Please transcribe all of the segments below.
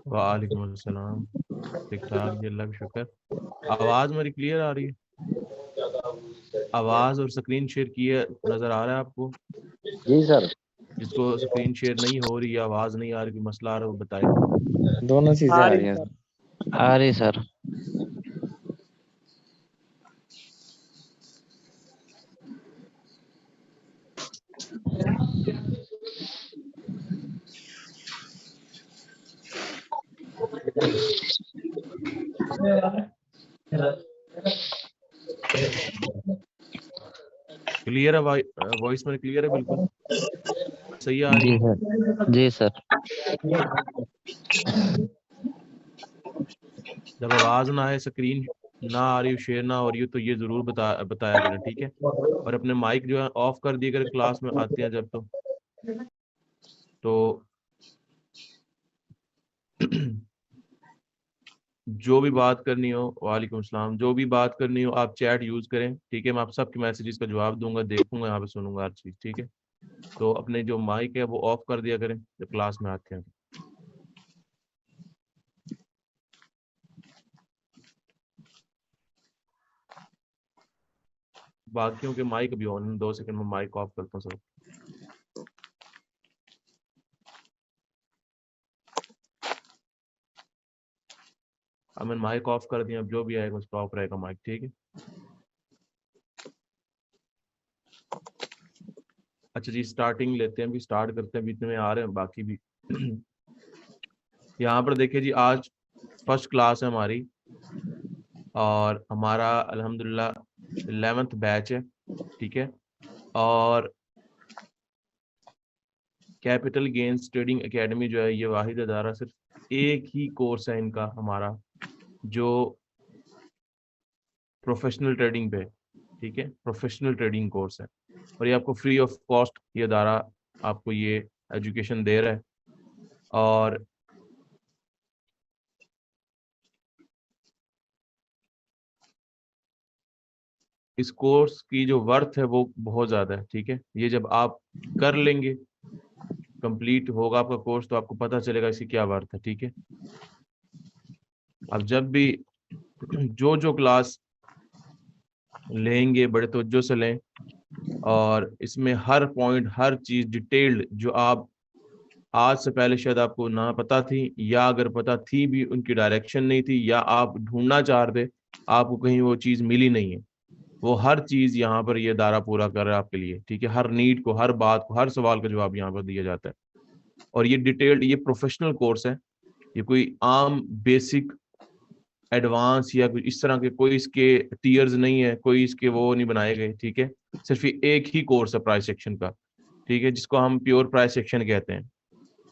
वालेकुम अस्सलाम। ठीक ठाक जी, अल्लाह का शुक्र। आवाज़ मेरी क्लियर आ रही है? आवाज़ और स्क्रीन शेयर किए नज़र आ रहा है आपको? जी सर। जिसको स्क्रीन शेयर नहीं हो रही या आवाज़ नहीं आ रही, कोई मसला आ रहा है, वो बताए। दोनों चीजें आ आ रही रही हैं सर। सर। आ रही सर। क्लियर है? वॉइस मेरी क्लियर है? बिल्कुल सही आ रही जी है। सर। जी सर। जब आवाज़ ना आए, स्क्रीन ना आ रही हो, शेयर ना हो रही हो, तो ये ज़रूर बताया करें, ठीक है। और अपने माइक जो है ऑफ कर दिए करें क्लास में आते हैं जब। तो जो भी बात करनी हो, वालेकुम सलाम, जो भी बात करनी हो आप चैट यूज़ करें, ठीक है। मैं आप सबके मैसेजेस का जवाब दूंगा, देखूंगा, यहाँ पे सुनूंगा हर चीज़, ठीक है। तो अपने जो माइक है वो ऑफ कर दिया करें जब क्लास में आते हैं। बाकियों के माइक भी ऑन, 2 सेकंड में माइक ऑफ करता हूँ सब। अब मैंने माइक ऑफ कर दिया, अब जो भी आएगा उसका ऑफ रहेगा माइक, ठीक है। अच्छा जी, स्टार्टिंग लेते हैं, अभी स्टार्ट करते हैं, बीच में आ रहे हैं बाकी भी। यहाँ पर देखिए जी, आज फर्स्ट क्लास है हमारी, और हमारा अल्हम्दुलिल्लाह 11th बैच है, ठीक है। और कैपिटल गेन्स ट्रेडिंग एकेडमी जो है, ये वाहिद अदारा, सिर्फ एक ही कोर्स है इनका हमारा, जो प्रोफेशनल ट्रेडिंग पे, ठीक है, प्रोफेशनल ट्रेडिंग कोर्स है। और ये आपको फ्री ऑफ कॉस्ट ये अदारा आपको ये एजुकेशन दे रहा है। और इस कोर्स की जो वर्थ है वो बहुत ज़्यादा है, ठीक है। ये जब आप कर लेंगे, कंप्लीट होगा आपका कोर्स, तो आपको पता चलेगा इसकी क्या वर्थ है, ठीक है। अब जब भी जो जो क्लास लेंगे बड़े तवज्जो से लें, और इसमें हर पॉइंट, हर चीज़ डिटेल्ड, जो आप आज से पहले शायद आपको ना पता थी, या अगर पता थी भी उनकी डायरेक्शन नहीं थी, या आप ढूंढना चाह रहे थे, आपको कहीं वो चीज़ मिली नहीं है, वो हर चीज़ यहाँ पर ये दायरा पूरा कर रहा है आपके लिए, ठीक है। हर नीड को, हर बात को, हर सवाल का जवाब यहाँ पर दिया जाता है। और ये डिटेल्ड, ये प्रोफेशनल कोर्स है, ये कोई आम बेसिक एडवांस या कुछ इस तरह के कोई इसके टीयर्स नहीं है, कोई इसके वो नहीं बनाए गए, ठीक है। सिर्फ ये एक ही कोर्स है प्राइस सेक्शन का, ठीक है, जिसको हम प्योर प्राइस सेक्शन कहते हैं,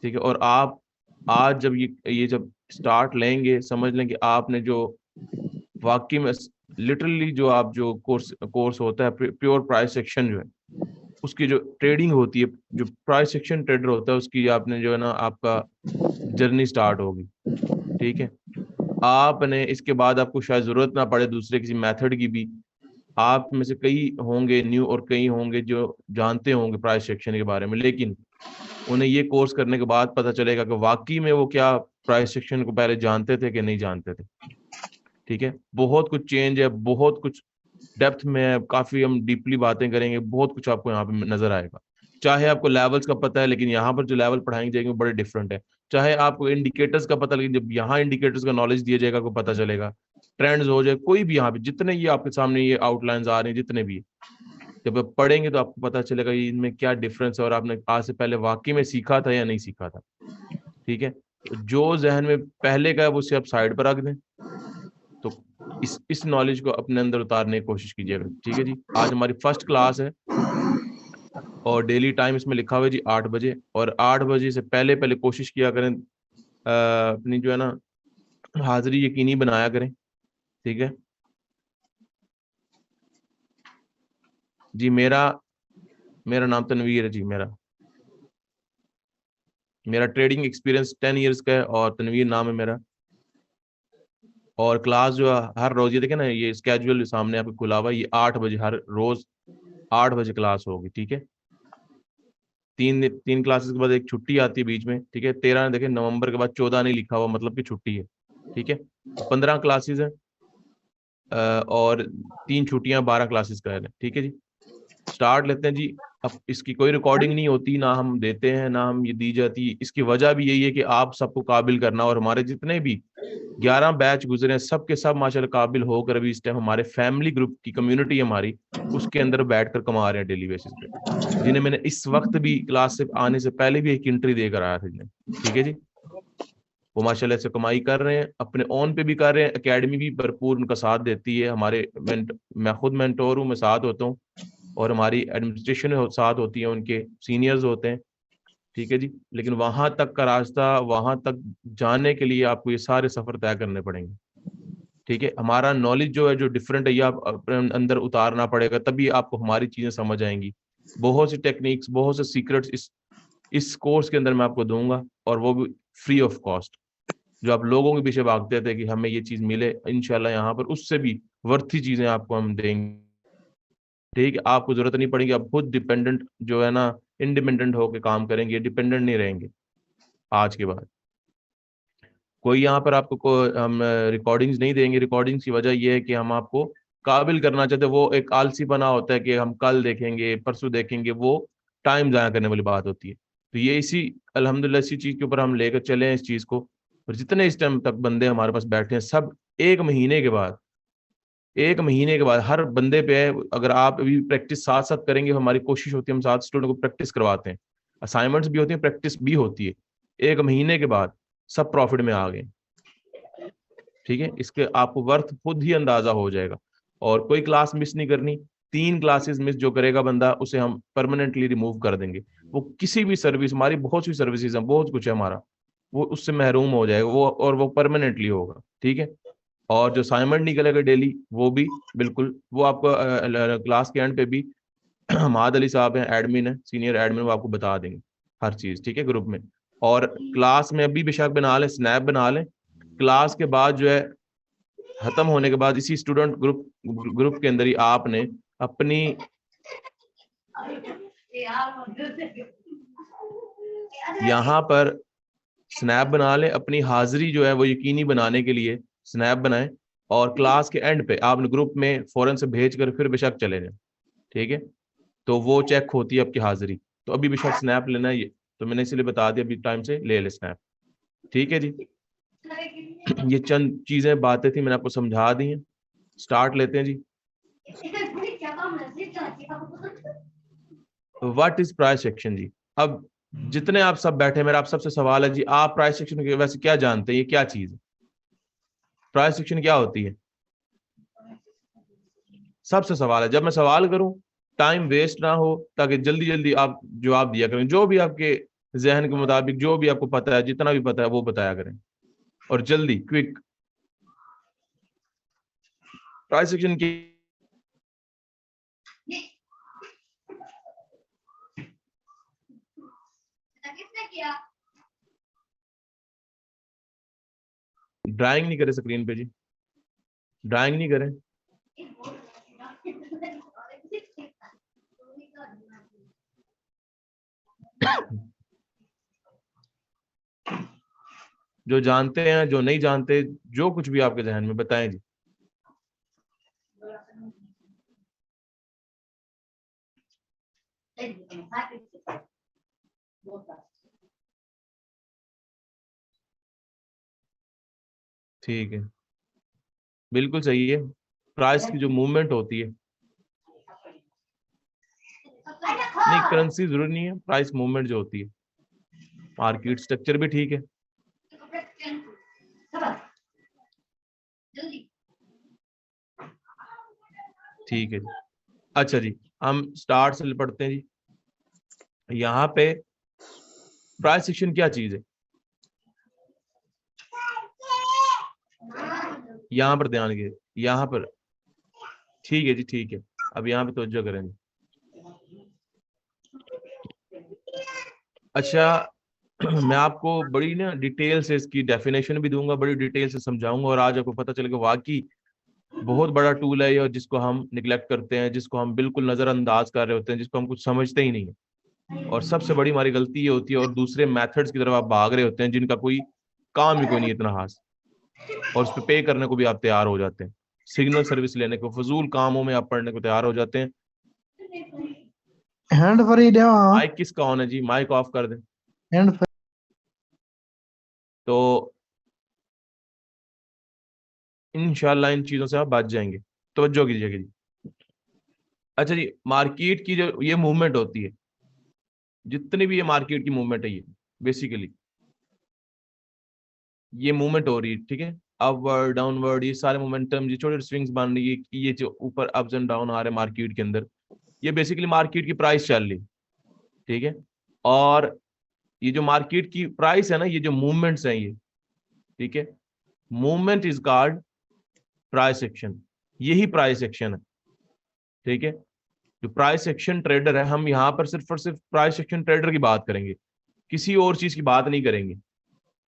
ठीक है। और आप आज जब ये जब स्टार्ट लेंगे, समझ लें कि आपने जो वाकई में लिटरली जो आप जो कोर्स होता है प्योर प्राइस सेक्शन जो है, उसकी जो ट्रेडिंग होती है, जो प्राइस सेक्शन ट्रेडर होता है, उसकी आपने जो है ना, आपका जर्नी स्टार्ट होगी, ठीक है। आपने इसके बाद आपको शायद जरूरत ना पड़े दूसरे किसी मेथड की भी। आप में से कई होंगे न्यू, और कई होंगे जो जानते होंगे प्राइस सेक्शन के बारे में, लेकिन उन्हें ये कोर्स करने के बाद पता चलेगा कि वाकई में वो क्या प्राइस सेक्शन को पहले जानते थे कि नहीं जानते थे, ठीक है। बहुत कुछ चेंज है, बहुत कुछ डेप्थ में है, काफी हम डीपली बातें करेंगे, बहुत कुछ आपको यहाँ पे नजर आएगा। चाहे आपको लेवल्स का पता है, लेकिन यहाँ पर जो लेवल पढ़ाएंगे जाएंगे वो बड़े डिफरेंट है। चाहे आपको इंडिकेटर्स का पता, लेकिन जब यहाँ इंडिकेटर्स का नॉलेज दिया जाएगा आपको पता चलेगा। ट्रेंड्स हो जाए कोई भी, यहाँ पे जितने ये आपके सामने ये आउटलाइंस आ रहे हैं, जितने भी, जब आप पढ़ेंगे तो आपको पता चलेगा ये इनमें क्या डिफरेंस है, और आपने आज से पहले वाकई में सीखा था या नहीं सीखा था, ठीक है। तो जो जहन में पहले का है वो उसे आप साइड पर रख दें, तो इस नॉलेज को अपने अंदर उतारने की कोशिश कीजिएगा, ठीक है जी। आज हमारी फर्स्ट क्लास है, और डेली टाइम इसमें लिखा हुआ है जी 8 बजे, और 8 बजे से पहले पहले कोशिश किया करें, अपनी जो है ना हाजिरी यकीनी बनाया करें, ठीक है जी। मेरा मेरा नाम तनवीर है जी। मेरा मेरा ट्रेडिंग एक्सपीरियंस 10 ईयर्स का है, और तनवीर नाम है मेरा। और क्लास जो है हर रोज, ये देखे ना, ये स्केड्यूल सामने आपको खुला हुआ है, ये 8 बजे हर रोज 8 बजे क्लास होगी, ठीक है। तीन क्लासेस के बाद एक छुट्टी आती है बीच में, ठीक है। 13 देखें नवंबर के बाद 14 नहीं लिखा हुआ, मतलब कि छुट्टी है, ठीक है। 15 क्लासेस है और 3 छुट्टियां, 12 क्लासेस का है, ठीक है जी। स्टार्ट लेते हैं जी। अब इसकी कोई रिकॉर्डिंग नहीं होती, ना हम देते हैं ना हम ये दी जाती। इसकी वजह भी यही है कि आप सबको काबिल करना, और हमारे जितने भी 11 बैच गुजरे हैं सब के सब माशाल्लाह काबिल होकर अभी इस टाइम हमारे फैमिली ग्रुप की कम्युनिटी हमारी उसके अंदर बैठकर कमा रहे हैं डेली बेसिस पे, जिन्हें मैंने इस वक्त भी क्लास से आने से पहले भी एक एंट्री देकर आया था जिन्हें, ठीक है जी। वो माशाल्लाह से कमाई कर रहे हैं, अपने ऑन पे भी कर रहे हैं, एकेडमी भी भरपूर उनका साथ देती है। हमारे मैं खुद मेंटोर हूँ, मैं साथ होता हूँ, और हमारी एडमिनिस्ट्रेशन साथ होती है, उनके सीनियर्स होते हैं, ठीक है जी। लेकिन वहां तक का रास्ता, वहां तक जाने के लिए आपको ये सारे सफर तय करने पड़ेंगे, ठीक है। हमारा नॉलेज जो है, जो डिफरेंट है, ये आप अपने अंदर उतारना पड़ेगा, तभी आपको हमारी चीजें समझ आएंगी। बहुत सी टेक्निक्स, बहुत से सीक्रेट्स इस कोर्स के अंदर मैं आपको दूंगा, और वो भी फ्री ऑफ कॉस्ट। जो आप लोगों के पीछे भागते थे कि हमें ये चीज मिले, इंशाल्लाह यहाँ पर उससे भी वर्थी चीजें आपको हम देंगे, ठीक है। आपको जरूरत नहीं पड़ेगी, आप खुद डिपेंडेंट जो है ना, इंडिपेंडेंट होकर काम करेंगे, डिपेंडेंट नहीं रहेंगे आज के बाद। कोई यहाँ पर आपको हम रिकॉर्डिंग्स नहीं देंगे। रिकॉर्डिंग्स की वजह यह है कि हम आपको काबिल करना चाहते हैं। वो एक आलसी बना होता है कि हम कल देखेंगे, परसों देखेंगे, वो टाइम जाया करने वाली बात होती है। तो ये इसी अल्हम्दुलिल्लाह इसी चीज के ऊपर हम लेकर चले हैं इस चीज को। और जितने इस टाइम तक बंदे हमारे पास बैठे हैं, सब एक महीने के बाद हर बंदे पे है। अगर आप अभी प्रैक्टिस साथ साथ करेंगे, हमारी कोशिश होती है हम साथ स्टूडेंट को प्रैक्टिस करवाते हैं, असाइनमेंट्स भी होती हैं, प्रैक्टिस भी होती है। 1 महीने के बाद सब प्रॉफिट में आ गए, ठीक है। इसके आपको वर्थ खुद ही अंदाजा हो जाएगा। और कोई क्लास मिस नहीं करनी। 3 क्लासेस मिस जो करेगा बंदा, उसे हम परमानेंटली रिमूव कर देंगे। वो किसी भी सर्विस, हमारी बहुत सी सर्विसेज हैं, बहुत कुछ है हमारा, वो उससे महरूम हो जाएगा वो, और वो परमानेंटली होगा, ठीक है। और जो असाइनमेंट निकलेगा डेली, वो भी बिल्कुल, वो आपको क्लास के एंड पे भी महाद अली साहब हैं, एडमिन है, सीनियर एडमिन, वो आपको बता देंगे हर चीज, ठीक है, ग्रुप में। और क्लास में अभी बेशक बना लें, स्नैप बना लें। क्लास के बाद जो है, खत्म होने के बाद इसी स्टूडेंट ग्रुप के अंदर ही आपने अपनी यहाँ पर स्नैप बना लें। अपनी हाजिरी जो है वो यकीनी बनाने के लिए स्नैप बनाएं, और क्लास के एंड पे आपने ग्रुप में फौरन से भेज कर फिर बेशक चले जाएं, ठीक है। तो वो चेक होती है आपकी हाजिरी। तो अभी बेशक स्नैप लेना है, ये तो मैंने इसलिए बता दिया, अभी टाइम से ले स्नैप, ठीक है जी। ये चंद चीजें बातें थी, मैंने आपको समझा दी हैं। स्टार्ट लेते हैं जी। व्हाट इज प्राइस सेक्शन जी। अब जितने आप सब बैठे, मेरा आप सबसे सवाल है जी, आप प्राइस सेक्शन के वैसे क्या जानते हैं, ये क्या चीज है? प्राइस सेक्शन क्या होती है? सबसे सवाल है, जब मैं सवाल करूं टाइम वेस्ट ना हो, ताकि जल्दी जल्दी आप जवाब दिया करें, जो भी आपके जहन के मुताबिक, जो भी आपको पता है, जितना भी पता है वो बताया करें, और जल्दी क्विक। प्राइस सेक्शन की ड्राइंग नहीं करें स्क्रीन पे जी, ड्राइंग नहीं करें। जो जानते हैं, जो नहीं जानते, जो कुछ भी आपके जहन में, बताएं जी। ठीक है, बिल्कुल सही है। प्राइस की जो मूवमेंट होती है, नहीं करेंसी जरूरी नहीं है, प्राइस मूवमेंट जो होती है, मार्केट स्ट्रक्चर भी ठीक है। ठीक है जी। अच्छा जी, हम स्टार्ट से पढ़ते हैं जी। यहाँ पे प्राइस सेक्शन क्या चीज है, यहाँ पर ध्यान दीजिए, यहाँ पर, ठीक है जी, ठीक है। अब यहाँ पे तवज्जो करेंगे। अच्छा, मैं आपको बड़ी ना डिटेल से इसकी डेफिनेशन भी दूंगा, बड़ी डिटेल से समझाऊंगा, और आज आपको पता चलेगा वाकई बहुत बड़ा टूल है ये, और जिसको हम निगलेक्ट करते हैं, जिसको हम बिल्कुल नजरअंदाज कर रहे होते हैं, जिसको हम कुछ समझते ही नहीं है। और सबसे बड़ी हमारी गलती ये होती है, और दूसरे मेथड्स की तरफ आप भाग रहे होते हैं जिनका कोई काम ही कोई नहीं इतना खास, और उस पर पे करने को भी आप तैयार हो जाते हैं, सिग्नल सर्विस लेने को, फजूल कामों में आप पढ़ने को तैयार हो जाते हैं। हैंड फ्री दे माइक किसका ऑन है जी? माइक ऑफ कर दें। हैंड फ्री तो इंशाल्लाह इन चीजों से आप बच जाएंगे, तवज्जो कीजिएगा जी। अच्छा जी, मार्केट की जो ये मूवमेंट होती है, जितनी भी ये मार्केट की मूवमेंट है, ये बेसिकली ये मूवमेंट हो रही है, ठीक है, अपवर्ड डाउनवर्ड, ये सारे मोमेंटम, ये छोटे स्विंग्स बन रही है, ये जो ऊपर अप्स एंड डाउन आ रहे हैं मार्केट के अंदर, ये बेसिकली मार्केट की प्राइस चल रही है, ठीक है। और ये जो मार्केट की प्राइस है ना, ये जो मूवमेंट्स हैं ये, ठीक है, movement is called price action, यही प्राइस एक्शन है, ठीक है। जो प्राइस एक्शन ट्रेडर है, हम यहाँ पर सिर्फ और सिर्फ प्राइस एक्शन ट्रेडर की बात करेंगे, किसी और चीज की बात नहीं करेंगे,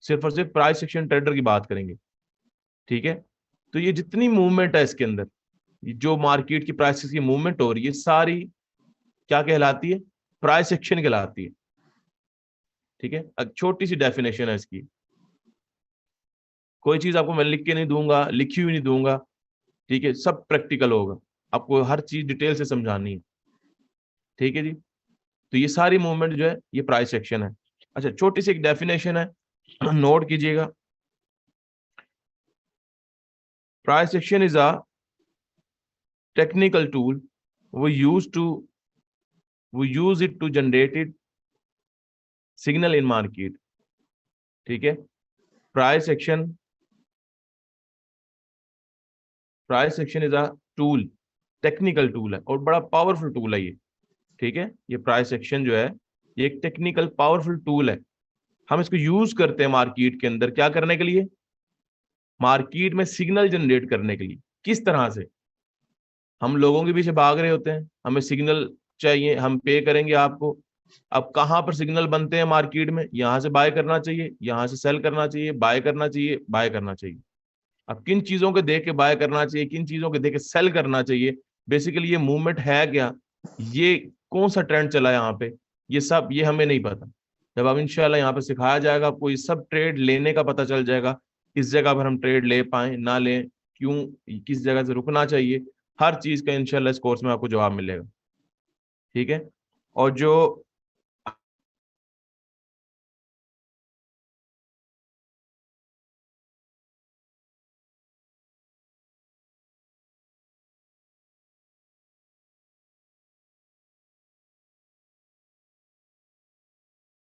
सिर्फ और सिर्फ प्राइस एक्शन ट्रेडर की बात करेंगे, ठीक है। तो ये जितनी मूवमेंट है इसके अंदर, जो मार्केट की प्राइसेस की मूवमेंट हो रही है, सारी क्या कहलाती है? प्राइस एक्शन कहलाती है, ठीक है। अब छोटी सी डेफिनेशन है इसकी, कोई चीज आपको मैं लिख के नहीं दूंगा, लिखी हुई नहीं दूंगा, ठीक है, सब प्रैक्टिकल होगा, आपको हर चीज डिटेल से समझानी है, ठीक है जी। तो ये सारी मूवमेंट जो है ये प्राइस एक्शन है। अच्छा, छोटी सी एक डेफिनेशन है, नोट कीजिएगा। Price action is a technical tool, we use it to generate signal in market, ठीक है। Price action is a tool, technical tool है और बड़ा पावरफुल टूल है ये, ठीक है। ये प्राइस एक्शन जो है ये एक टेक्निकल पावरफुल टूल है, हम इसको यूज करते हैं मार्केट के अंदर, क्या करने के लिए? मार्केट में सिग्नल जनरेट करने के लिए। किस तरह से? हम लोगों के पीछे भाग रहे होते हैं, हमें सिग्नल चाहिए, हम पे करेंगे आपको। अब कहाँ पर सिग्नल बनते हैं मार्केट में? यहाँ से बाय करना चाहिए, यहाँ से सेल करना चाहिए, बाय करना चाहिए, बाय करना चाहिए। अब किन चीजों के देख के बाय करना चाहिए, किन चीजों के देख के सेल करना चाहिए, बेसिकली ये मूवमेंट है क्या, ये कौन सा ट्रेंड चला है यहाँ पे, ये सब ये हमें नहीं पता। जब अब इंशाल्लाह यहाँ पे सिखाया जाएगा आपको, ये सब ट्रेड लेने का पता चल जाएगा, किस जगह पर हम ट्रेड ले पाए ना लें, क्यों, किस जगह से रुकना चाहिए, हर चीज का इंशाल्लाह इस कोर्स में आपको जवाब मिलेगा, ठीक है। और जो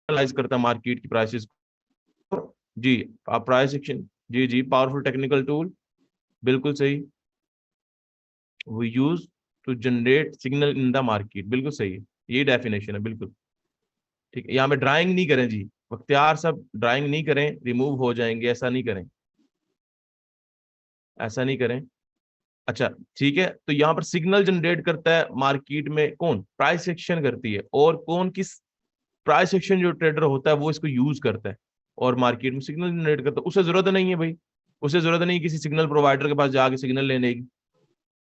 एनालाइज करता है मार्केट की प्राइसेस जी, आप प्राइस एक्शन, जी जी, पावरफुल टेक्निकल टूल, बिल्कुल सही, we use to generate signal in the market, बिल्कुल सही है, यही डेफिनेशन है, बिल्कुल ठीक है। यहाँ पे ड्राइंग नहीं करें जी, बख्तियार सब ड्राइंग नहीं करें, रिमूव हो जाएंगे, ऐसा नहीं करें, ऐसा नहीं करें। अच्छा ठीक है, तो यहाँ पर सिग्नल जनरेट करता है मार्केट में कौन? प्राइस एक्शन करती है, और कौन? किस प्राइस एक्शन जो ट्रेडर होता है वो इसको यूज करता है और मार्केट में सिग्नल जनरेट करता है। उसे जरूरत नहीं है भाई, उसे जरूरत नहीं किसी सिग्नल प्रोवाइडर के पास जाके सिग्नल लेने की,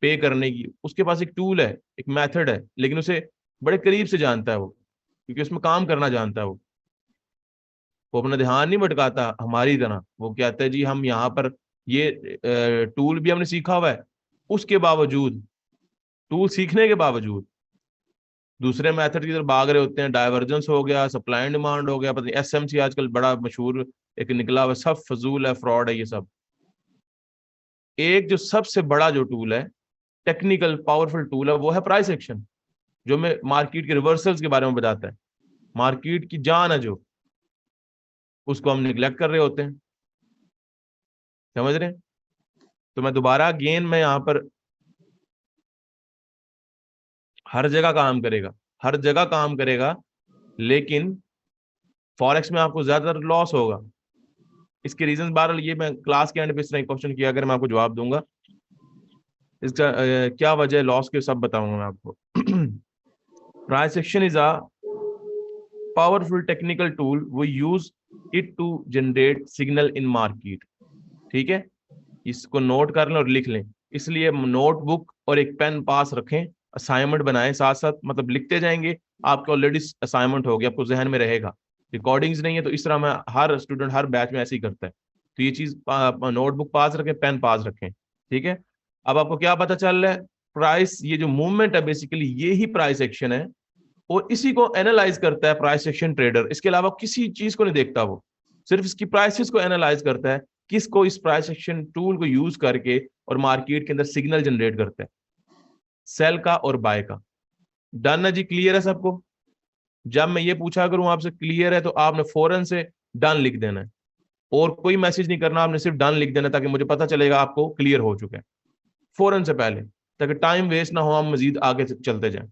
पे करने की, उसके पास एक टूल है, एक मेथड है, लेकिन उसे बड़े करीब से जानता है वो, क्योंकि उसमें काम करना जानता है वो अपना ध्यान नहीं भटकाता हमारी तरह। वो कहता है जी हम यहाँ पर ये टूल भी हमने सीखा हुआ है, उसके बावजूद, टूल सीखने के बावजूद दूसरे मेथड की तरफ भाग रहे होते हैं, डाइवर्जेंस हो गया, सप्लाई एंड डिमांड हो गया, पता नहीं एसएमसी आजकल बड़ा मशहूर एक निकला हुआ, सब फजूल है, फ्रॉड है ये सब। एक जो सबसे बड़ा जो टूल है, टेक्निकल पावरफुल टूल है, वो है प्राइस एक्शन, जो हमें मार्केट के रिवर्सल्स के बारे में बताता है, मार्केट की जान है जो, उसको हम निगलेक्ट कर रहे होते हैं, समझ रहे हैं? तो मैं दोबारा गेन में यहाँ पर, हर जगह काम करेगा, हर जगह काम करेगा, लेकिन फॉरेक्स में आपको ज्यादातर लॉस होगा। इसके रीजन बहरहाल ये मैं क्लास के एंड पे इस तरह क्वेश्चन किया अगर मैं आपको जवाब दूंगा, इसका क्या वजह है लॉस के, सब बताऊंगा मैं आपको। Price action is a powerful technical tool, वो use it to generate signal in market, ठीक है। इसको नोट कर लें और लिख लें, इसलिए नोटबुक और एक पेन पास रखें, असाइनमेंट बनाएं साथ साथ, मतलब लिखते जाएंगे, आपके ऑलरेडी असाइनमेंट हो गया, आपको जहन में रहेगा। रिकॉर्डिंग्स नहीं है तो इस तरह मैं हर स्टूडेंट हर बैच में ऐसे ही करता है। तो ये चीज नोटबुक पास रखें, पेन पास रखें, ठीक है। अब आपको क्या पता चल रहा है, प्राइस, ये जो मूवमेंट है बेसिकली ये ही प्राइस एक्शन है, और इसी को एनालाइज करता है प्राइस एक्शन ट्रेडर। इसके अलावा किसी चीज को नहीं देखता, वो सिर्फ इसकी प्राइसेस को एनालाइज करता है, किसको इस प्राइस एक्शन टूल को यूज करके, और मार्केट के अंदर सिग्नल जनरेट करता है, सेल का और बाय का। डन है जी, क्लियर है सबको? जब मैं ये पूछा करूं आपसे क्लियर है, तो आपने फौरन से डन लिख देना है, और कोई मैसेज नहीं करना, आपने सिर्फ डन लिख देना, ताकि मुझे पता चलेगा आपको क्लियर हो चुका है फौरन से पहले, ताकि टाइम वेस्ट ना हो, हम मजीद आगे चलते जाएं।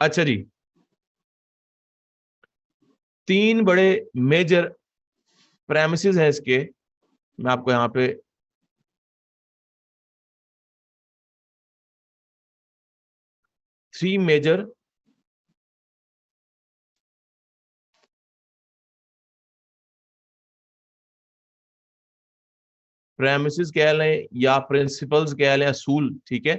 अच्छा जी, तीन बड़े मेजर प्रेमिसेस हैं इसके, मैं आपको यहां पे थ्री मेजर प्रेमिसेस कह लें या प्रिंसिपल्स कह लें, असूल, ठीक है,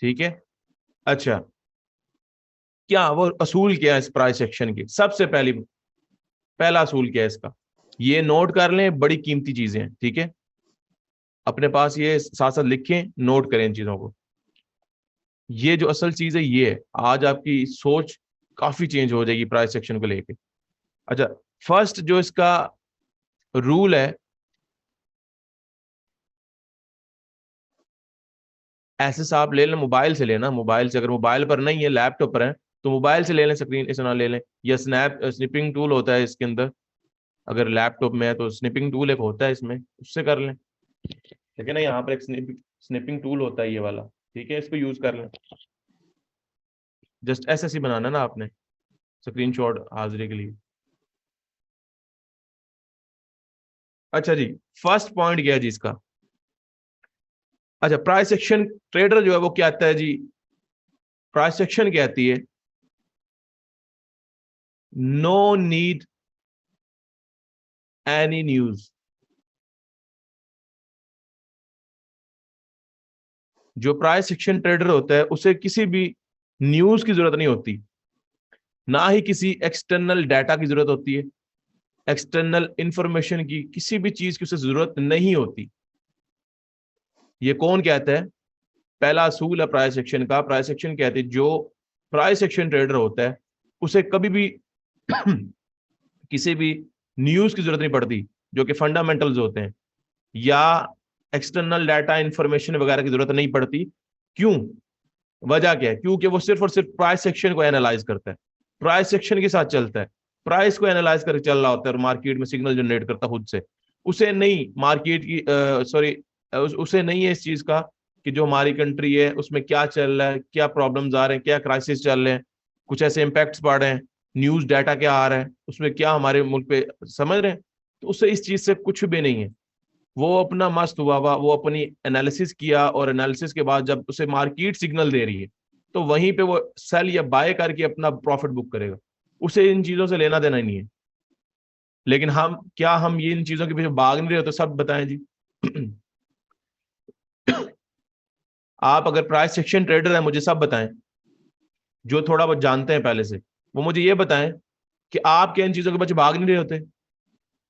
ठीक है। अच्छा, क्या वो असूल क्या है इस प्राइस एक्शन की? सबसे पहला असूल क्या है इसका, ये नोट कर लें, बड़ी कीमती चीजें हैं, ठीक है। अपने पास ये साथ साथ लिखें, नोट करें इन चीजों को। ये जो असल चीज है ये है, आज आपकी सोच काफी चेंज हो जाएगी प्राइस एक्शन को लेके। अच्छा, फर्स्ट जो इसका रूल है, ऐसे से आप ले लें, मोबाइल से लेना, मोबाइल से, अगर मोबाइल पर नहीं है लैपटॉप पर है तो मोबाइल से ले लें, स्क्रीन इस ना ले लें, या स्निपिंग टूल होता है इसके अंदर, अगर लैपटॉप में है तो स्निपिंग टूल एक होता है इसमें, उससे कर लें, ठीक है ना। यहाँ पर एक स्निपिंग टूल होता है ये वाला, ठीक है, इसको यूज कर लें। जस्ट ऐसे ही बनाना ना आपने, स्क्रीनशॉट हाजिरी के लिए। अच्छा जी, फर्स्ट पॉइंट क्या है जी इसका? अच्छा, प्राइस एक्शन ट्रेडर जो है वो क्या कहता है जी, प्राइस एक्शन कहती है नो नीड एनी न्यूज। जो प्राइस एक्शन ट्रेडर होता है उसे किसी भी न्यूज की जरूरत नहीं होती, ना ही किसी एक्सटर्नल डाटा की जरूरत होती है, एक्सटर्नल इंफॉर्मेशन की, किसी भी चीज की उसे जरूरत नहीं होती। ये कौन कहता है? पहला असूल है प्राइस एक्शन का। प्राइस एक्शन कहते हैं जो प्राइस एक्शन ट्रेडर होता है उसे कभी भी किसी भी न्यूज की जरूरत नहीं पड़ती, जो कि फंडामेंटल्स होते हैं, या एक्सटर्नल डाटा इंफॉर्मेशन वगैरह की जरूरत नहीं पड़ती। क्यों? वजह क्या है? क्योंकि वो सिर्फ और सिर्फ प्राइस सेक्शन को एनालाइज करता है, प्राइस सेक्शन के साथ चलता है, प्राइस को एनालाइज करके चल रहा होता है, और मार्केट में सिग्नल जनरेट करता खुद से। उसे नहीं मार्केट की सॉरी उसे नहीं है इस चीज का कि जो हमारी कंट्री है उसमें क्या चल रहा है, क्या प्रॉब्लम्स आ रहे हैं, क्या क्राइसिस चल रहे हैं, कुछ ऐसे इम्पैक्ट्स पड़ रहे हैं, न्यूज डाटा क्या आ रहा है उसमें, क्या हमारे मुल्क पे, समझ रहे हैं? तो उससे इस चीज से कुछ भी नहीं है। वो अपना मस्त हुआ हुआ, वो अपनी एनालिसिस किया, और एनालिसिस के बाद जब उसे मार्केट सिग्नल दे रही है तो वहीं पे वो सेल या बाय करके अपना प्रॉफिट बुक करेगा, उसे इन चीजों से लेना देना ही नहीं है। लेकिन हम ये इन चीजों के पीछे भाग नहीं रहे हो? तो सब बताएं जी। आप अगर प्राइस सेक्शन ट्रेडर है, मुझे सब बताएं, जो थोड़ा बहुत जानते हैं पहले से, वो मुझे ये बताएं कि आप क्या इन चीजों के पीछे भाग नहीं रहे होते?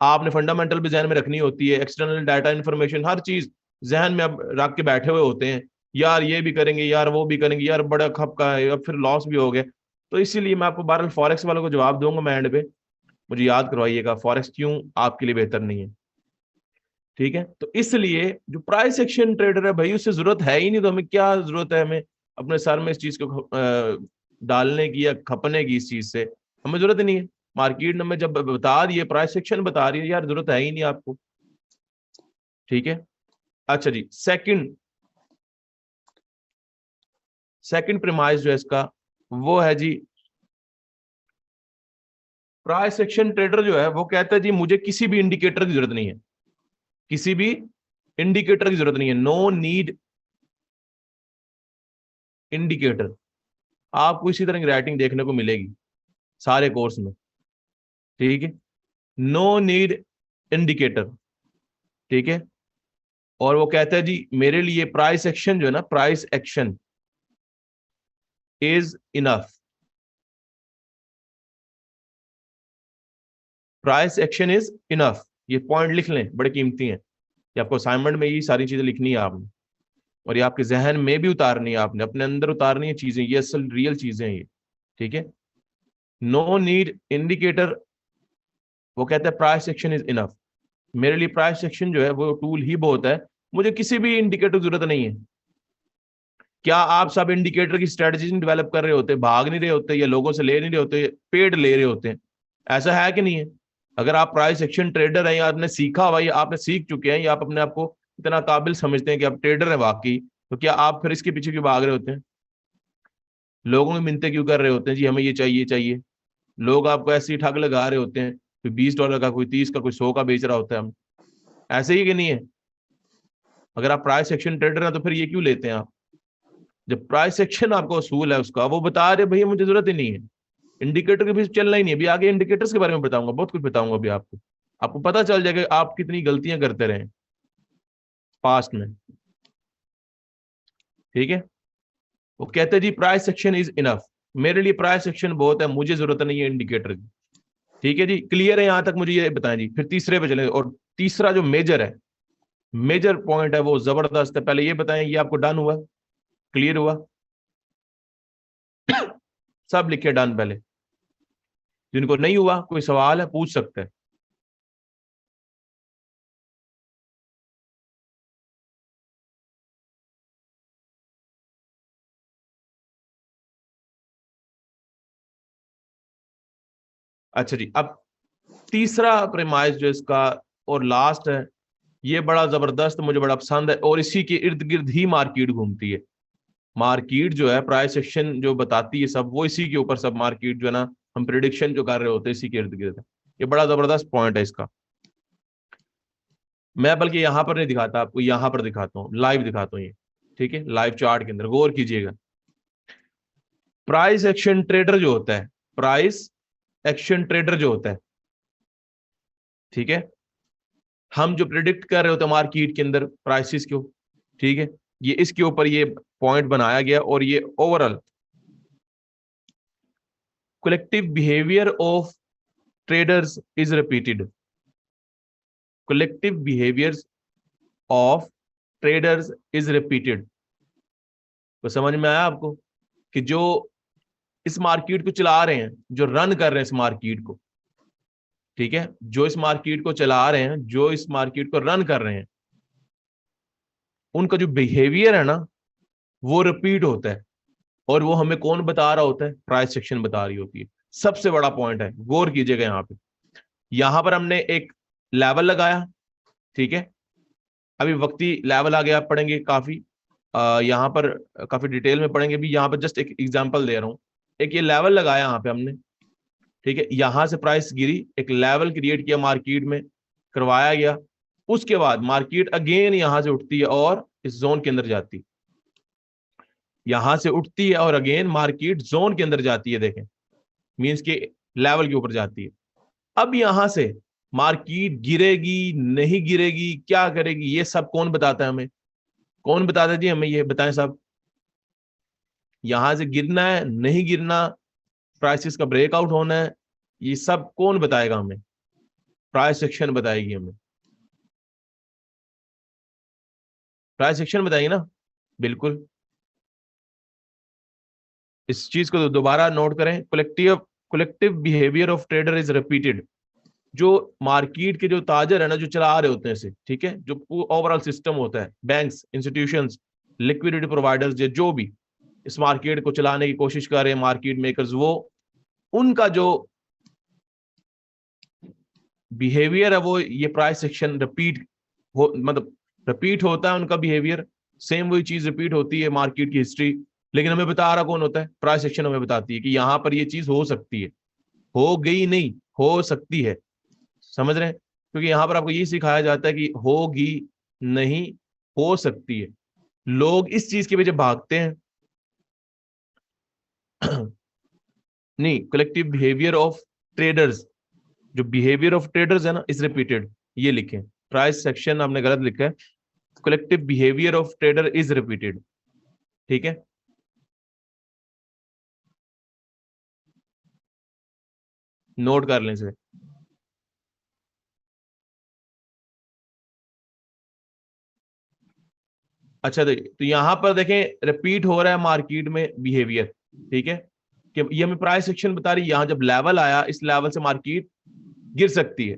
आपने फंडामेंटल भी जहन में रखनी होती है, एक्सटर्नल डाटा इन्फॉर्मेशन हर चीज जहन में अब रख के बैठे हुए होते हैं, यार ये भी करेंगे, यार वो भी करेंगे, यार बड़ा खपका है, अब फिर लॉस भी हो गया। तो इसीलिए मैं आपको बहरहाल फॉरेक्स वालों को जवाब दूंगा मैं एंड पे, मुझे याद करवाइएगा फॉरेक्स क्यों आपके लिए बेहतर नहीं है, ठीक है। तो इसलिए जो प्राइस एक्शन ट्रेडर है भाई, उससे जरूरत है ही नहीं, तो हमें क्या जरूरत है, हमें अपने सर में इस चीज को डालने की या खपने की, इस चीज से हमें जरूरत ही नहीं है। मार्केट ने हमें जब बता रही है, प्राइस सेक्शन बता रही है, यार जरूरत है ही नहीं आपको, ठीक है। अच्छा जी, सेकंड प्रीमाइस जो है इसका, वो है जी, प्राइस एक्शन ट्रेडर जो है वो कहता है जी मुझे किसी भी इंडिकेटर की जरूरत नहीं है, किसी भी इंडिकेटर की जरूरत नहीं है, नो नीड इंडिकेटर। आपको इसी तरह की राइटिंग देखने को मिलेगी सारे कोर्स में, ठीक है, नो नीड इंडिकेटर, ठीक है। और वो कहता है जी मेरे लिए प्राइस एक्शन जो है ना, price action is enough, price action is enough. ये पॉइंट लिख लें, बड़े कीमती हैं, ये आपको असाइनमेंट में ये सारी चीजें लिखनी है आपने, और ये आपके जहन में भी उतारनी है, आपने अपने अंदर उतारनी है चीजें, ये असल रियल चीजें हैं ये, ठीक है। नो नीड इंडिकेटर, वो कहता है प्राइस एक्शन इज इनफ। मेरे लिए प्राइस एक्शन जो है वो टूल ही बहुत है, मुझे किसी भी इंडिकेटर की जरूरत नहीं है। क्या आप सब इंडिकेटर की स्ट्रेटजी डेवलप कर रहे होते, भाग नहीं रहे होते, या लोगों से ले नहीं रहे होते, पेड ले रहे होते हैं? ऐसा है कि नहीं है? अगर आप प्राइस एक्शन ट्रेडर हैं, या आपने सीखा हुआ, या आपने सीख चुके हैं, या आप अपने आप को इतना काबिल समझते हैं कि आप ट्रेडर हैं वाकई, तो क्या आप फिर इसके पीछे क्यों भाग रहे होते हैं? लोगों की मिन्नतें क्यों कर रहे होते हैं जी हमें ये चाहिए चाहिए? लोग आपको ऐसे ही ठग लगा रहे होते हैं, कोई $20 का, कोई 30 का, कोई 100 का बेच रहा होता है, हम ऐसे ही कि नहीं है? अगर आप प्राइस एक्शन ट्रेडर हैं तो फिर ये क्यों लेते हैं आप? जब प्राइस एक्शन आपको असूल है उसका, वो बता रहे भैया मुझे जरूरत ही नहीं है, इंडिकेटर के पीछे चलना ही नहीं है। अभी आगे इंडिकेटर्स के बारे में बताऊंगा, बहुत कुछ बताऊंगा अभी आपको, आपको पता चल जाएगा आप कितनी गलतियां करते रहे पास्ट में, ठीक है। वो कहते हैं जी प्राइस एक्शन इज इनफ, मेरे लिए प्राइस एक्शन बहुत है, मुझे जरूरत नहीं है इंडिकेटर की, ठीक है जी। क्लियर है यहां तक? मुझे ये बताएं जी, फिर तीसरे पे चले। और तीसरा जो मेजर है, मेजर पॉइंट है, वो जबरदस्त है। पहले ये बताएं, ये आपको डन हुआ, क्लियर हुआ? सब लिखे डन पहले, जिनको नहीं हुआ कोई सवाल है पूछ सकते हैं। अच्छा जी, अब तीसरा प्रेमाइज जो इसका और लास्ट है, ये बड़ा जबरदस्त, मुझे बड़ा पसंद है, और इसी के इर्द गिर्द ही मार्केट घूमती है। मार्केट जो है प्राइस एक्शन जो बताती है सब, वो इसी के ऊपर सब मार्केट जो है ना, हम प्रिडिक्शन जो कर रहे होते हैं इसी के इर्द गिर्द है। ये बड़ा जबरदस्त पॉइंट है इसका। मैं बल्कि यहां पर नहीं दिखाता आपको, यहां पर दिखाता हूँ, लाइव दिखाता हूँ ये, ठीक है, लाइव चार्ट के अंदर गौर कीजिएगा। प्राइस एक्शन ट्रेडर जो होता है, प्राइस एक्शन ट्रेडर जो होता है, ठीक है, हम जो प्रिडिक्ट कर रहे होते हैं मार्केट के अंदर प्राइसेस को, ठीक है, ये इसके ऊपर ये पॉइंट बनाया गया, और ये overall collective behavior of traders is repeated, collective behaviors of traders is repeated। तो समझ में आया आपको कि जो इस मार्केट को चला रहे हैं, जो रन कर रहे हैं इस मार्केट को, ठीक है, जो इस मार्केट को चला रहे हैं, जो इस मार्केट को रन कर रहे हैं, उनका जो बिहेवियर है ना, वो रिपीट होता है। और वो हमें कौन बता रहा होता है? प्राइस सेक्शन बता रही होती है। सबसे बड़ा पॉइंट है, गौर कीजिएगा यहाँ पे। यहां पर हमने एक लेवल लगाया, ठीक है, अभी वक्ती लेवल आ गया, आप पढ़ेंगे काफी, यहाँ पर काफी डिटेल में पढ़ेंगे भी। यहाँ पर जस्ट एक एग्जांपल दे रहा हूँ। एक ये लेवल लगाया यहाँ पे हमने, ठीक है, यहां से प्राइस गिरी, एक लेवल क्रिएट किया मार्केट में, करवाया गया। उसके बाद मार्केट अगेन यहां से उठती है और इस जोन के अंदर जाती है, यहां से उठती है और अगेन मार्केट जोन के अंदर जाती है, देखें, मींस के लेवल के ऊपर जाती है। अब यहां से मार्केट गिरेगी नहीं गिरेगी, क्या करेगी, ये सब कौन बताता है हमें? कौन बताता है जी हमें? ये बताएं सब। यहां से गिरना है नहीं गिरना, प्राइसेस का ब्रेकआउट होना है, ये सब कौन बताएगा हमें? प्राइस सेक्शन बताएगी हमें, प्राइस सेक्शन बताएगी ना, बिल्कुल। इस चीज को दोबारा नोट करें, collective behaviour of trader is repeated. जो मार्केट के जो ताजर है ना, जो चला रहे होते हैं इसे, ठीक है, जो ओवरऑल सिस्टम होता है, बैंक्स, इंस्टीट्यूशंस, लिक्विडिटी प्रोवाइडर्स, जो भी इस मार्केट को चलाने की कोशिश कर रहे हैं, मार्केट मेकर्स, वो उनका जो बिहेवियर है, वो ये प्राइस सेक्शन रिपीट हो, मतलब रिपीट होता है उनका बिहेवियर, सेम वही चीज रिपीट होती है मार्केट की हिस्ट्री। लेकिन हमें बता रहा कौन होता है? प्राइस सेक्शन हमें बताती है कि यहां पर ये चीज हो सकती है, हो गई नहीं, हो सकती है। समझ रहे हैं? क्योंकि यहां पर आपको ये सिखाया जाता है कि होगी, नहीं हो सकती है। लोग इस चीज के पीछे भागते हैं। नहीं, कलेक्टिव बिहेवियर ऑफ ट्रेडर्स, जो बिहेवियर ऑफ ट्रेडर्स है ना इज रिपीटेड, ये लिखें। प्राइस सेक्शन आपने गलत लिखा है, collective behaviour of trader is repeated. ठीक है, नोट कर लें इसे। अच्छा, तो यहां पर देखें रिपीट हो रहा है मार्केट में बिहेवियर। ठीक है, कि ये हमें प्राइस सेक्शन बता रही है, यहां जब लेवल आया इस लेवल से मार्केट गिर सकती है।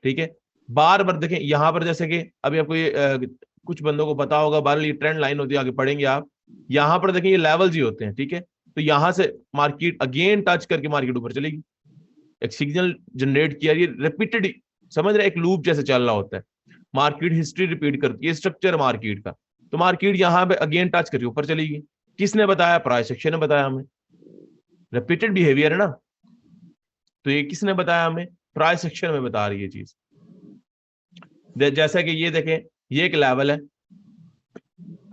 ठीक है, बार बार देखें यहां पर, जैसे कि अभी आपको ये कुछ बंदों को पता होगा, बार ये ट्रेंड लाइन होती है, आगे पढ़ेंगे आप। यहां पर देखें ये लेवल्स ही होते हैं। ठीक है, तो यहां से मार्केट अगेन टच करके मार्केट ऊपर चलेगी, एक सिग्नल जनरेट किया, ये रिपीटेड, समझ रहे, एक लूप जैसे चल रहा होता है। मार्केट हिस्ट्री रिपीट करती है, स्ट्रक्चर मार्केट का। तो मार्केट यहां पे अगेन टच करके ऊपर चलेगी। किसने बताया? प्राइस सेक्शन ने बताया हमें, रिपीटेड बिहेवियर है ना। तो ये किसने बताया हमें? प्राइस सेक्शन में बता रही है चीज। जैसा कि ये देखें, ये एक लेवल है,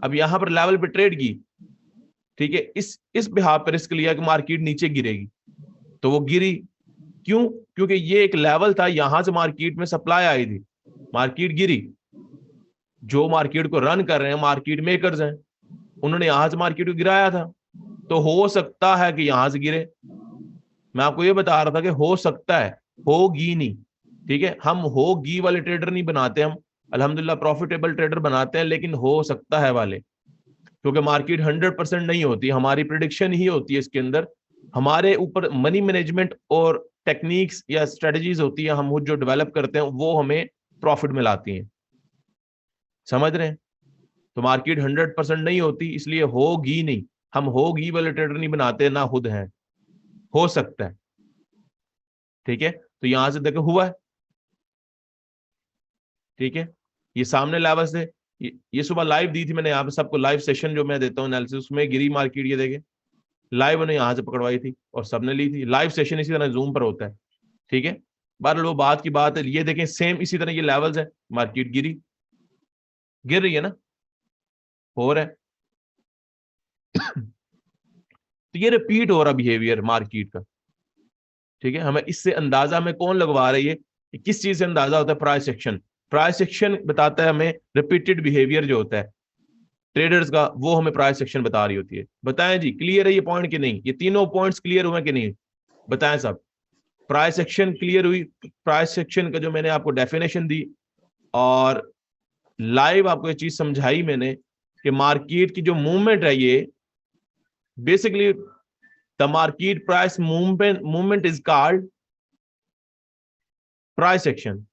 अब यहां पर लेवल पे ट्रेड की। ठीक है, इस बिहाफ पर रिस्क लिया कि मार्केट नीचे गिरेगी, तो वो गिरी। क्यों? क्योंकि ये एक लेवल था, यहां से मार्केट में सप्लाई आई थी, मार्केट गिरी। जो मार्केट को रन कर रहे हैं मार्केट मेकर्स हैं, उन्होंने यहां से मार्केट को गिराया था, तो हो सकता है कि यहां से गिरे। मैं आपको ये बता रहा था कि हो सकता है, होगी नहीं। ठीक है, हम होगी वाले ट्रेडर नहीं बनाते, हम अल्हम्दुलिल्लाह प्रॉफिटेबल ट्रेडर बनाते हैं, लेकिन हो सकता है वाले, क्योंकि मार्केट 100% नहीं होती, हमारी प्रिडिक्शन ही होती है इसके अंदर। हमारे ऊपर मनी मैनेजमेंट और टेक्निक्स या स्ट्रेटजीज होती है, हम जो डेवलप करते हैं वो हमें प्रॉफिट में लाती हैं। समझ रहे हैं? तो मार्केट 100% नहीं होती, इसलिए होगी नहीं, हम होगी वाले ट्रेडर नहीं बनाते, ना खुद हैं, हो सकता है। ठीक है, तो यहां से देखो हुआ है। ठीक है, ये सामने लेवल से, ये सुबह लाइव दी थी मैंने यहाँ पे सबको, लाइव सेशन जो मैं देता हूँ एनालिसिस, उसमें गिरी मार्केट, ये देखे लाइव ने यहाँ से पकड़वाई थी और सबने ली थी। लाइव सेशन इसी तरह जूम पर होता है। ठीक है, बहरहाल वो बात की बात है, ये देखें सेम इसी तरह ये लेवल्स है, मार्केट गिरी, गिर रही है ना, हो रहा है। तो ये रिपीट हो रहा बिहेवियर मार्केट का। ठीक है, हमें इससे अंदाजा हमें कौन लगवा रही है, किस चीज से अंदाजा होता है? Price section. प्राइस सेक्शन बताता है हमें रिपीटेड बिहेवियर जो होता है ट्रेडर्स का, वो हमें प्राइस सेक्शन बता रही होती है। बताएं जी, क्लियर है ये पॉइंट कि नहीं? ये तीनों पॉइंट्स क्लियर हुए कि नहीं? बताएं सब। प्राइस सेक्शन क्लियर हुई? प्राइस सेक्शन का जो मैंने आपको डेफिनेशन दी और लाइव आपको ये चीज समझाई मैंने कि मार्केट की जो मूवमेंट है, ये basically the market price movement is called price section.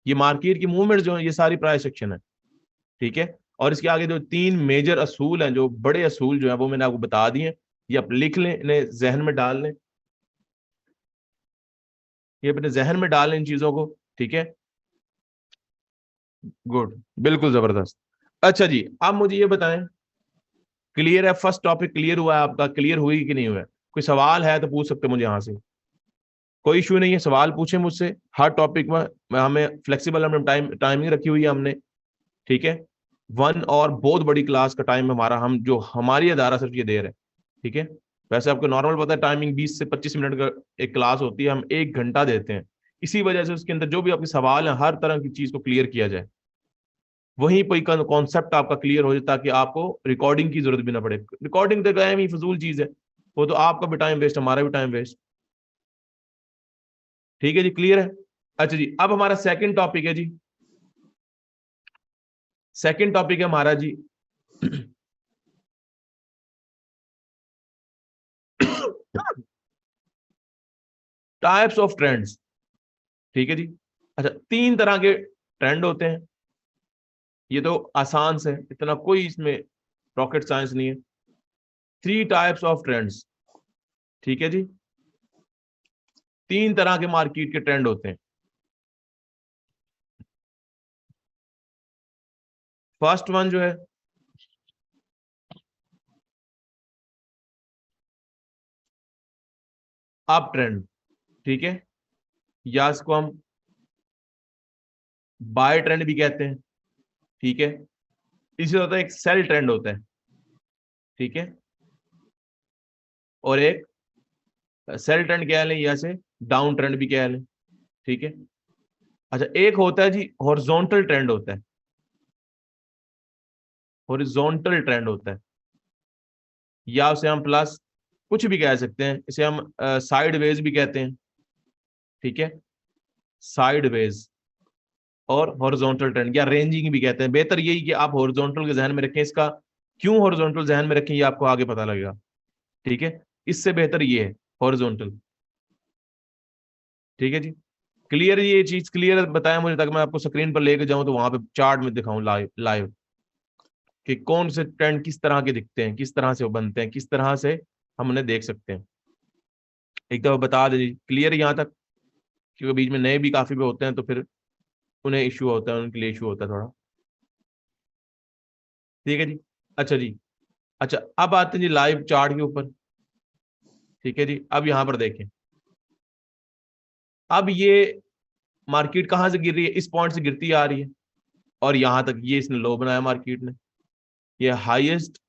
ये मार्केट की मूवमेंट जो है ये सारी प्राइस सेक्शन है। ठीक है, और इसके आगे जो तीन मेजर असूल हैं, जो बड़े असूल जो है वो मैंने आपको बता दिए, ये आप लिख लें, इन्हें जहन में डाल लें, ये अपने जहन में डाल लें इन चीजों को। ठीक है, गुड, बिल्कुल जबरदस्त। अच्छा जी, अब मुझे ये बताएं, क्लियर है? फर्स्ट टॉपिक क्लियर हुआ है आपका? क्लियर हुई कि नहीं हुआ? कोई सवाल है तो पूछ सकते मुझे यहाँ से, कोई इशू नहीं है, सवाल पूछे मुझसे हर टॉपिक में हमें फ्लेक्सिबल, हमने टाइमिंग रखी हुई है हमने। ठीक है, वन और बहुत बड़ी क्लास का टाइम हमारा, हम जो हमारी अदारा सिर्फ ये दे रहे हैं। ठीक है, वैसे आपको नॉर्मल पता है टाइमिंग 20 से 25 मिनट का एक क्लास होती है, हम 1 घंटा देते हैं। इसी वजह से उसके अंदर जो भी आपके सवाल है हर तरह की चीज को क्लियर किया जाए, वहीं पर कॉन्सेप्ट आपका क्लियर हो जाए, ताकि आपको रिकॉर्डिंग की जरूरत भी ना पड़े। रिकॉर्डिंग तो कायम ही फजूल चीज है, वो तो आपका भी टाइम वेस्ट, हमारा भी टाइम वेस्ट। ठीक है जी, क्लियर है? अच्छा जी, अब हमारा सेकंड टॉपिक है जी, सेकंड टॉपिक है हमारा जी टाइप्स ऑफ ट्रेंड्स। ठीक है जी, अच्छा, 3 तरह के ट्रेंड होते हैं, ये तो आसान से, इतना कोई इसमें रॉकेट साइंस नहीं है। 3 टाइप्स ऑफ ट्रेंड्स। ठीक है जी, 3 तरह के मार्केट के ट्रेंड होते हैं। फर्स्ट वन जो है अप ट्रेंड। ठीक है, या इसको हम बाय ट्रेंड भी कहते हैं। ठीक है। तीसरा होता है एक सेल ट्रेंड होता है, ठीक है। और एक सेल ट्रेंड क्या है, या से डाउन ट्रेंड भी क्या है, ठीक है। अच्छा, एक होता है जी हॉरिजॉन्टल ट्रेंड होता है, हॉरिजॉन्टल ट्रेंड होता है, या उसे हम प्लस कुछ भी कह सकते हैं, इसे हम साइड वेज भी कहते हैं, ठीक है। साइड वेज और हॉरिजॉन्टल ट्रेंड या रेंजिंग भी कहते हैं। बेहतर यही कि आप हॉरिजॉन्टल के जहन में रखें, इसका क्यों हॉरिजॉन्टल जहन में रखें ये आपको आगे पता लगेगा, ठीक है। इससे बेहतर ये है हॉरिजॉन्टल, ठीक है जी। क्लियर, ये चीज क्लियर बताया मुझे, तक मैं आपको स्क्रीन पर लेके जाऊं तो वहां पे चार्ट में दिखाऊं लाइव लाइव कि कौन से ट्रेंड किस तरह के दिखते हैं, किस तरह से वो बनते हैं, किस तरह से हम उन्हें देख सकते हैं। एक दफा बता दीजिए क्लियर यहाँ तक, क्योंकि बीच में नए भी काफी भी होते हैं तो फिर उन्हें इश्यू होता है, उनके लिए इश्यू होता है थोड़ा, ठीक है जी। अच्छा जी, अच्छा अब आते हैं जी लाइव चार्ट के ऊपर, ठीक है जी। अब यहाँ पर देखें, अब ये मार्केट कहाँ से गिर रही है, इस पॉइंट से गिरती आ रही है, और यहां तक ये इसने लो बनाया मार्केट ने, ये हाईएस्ट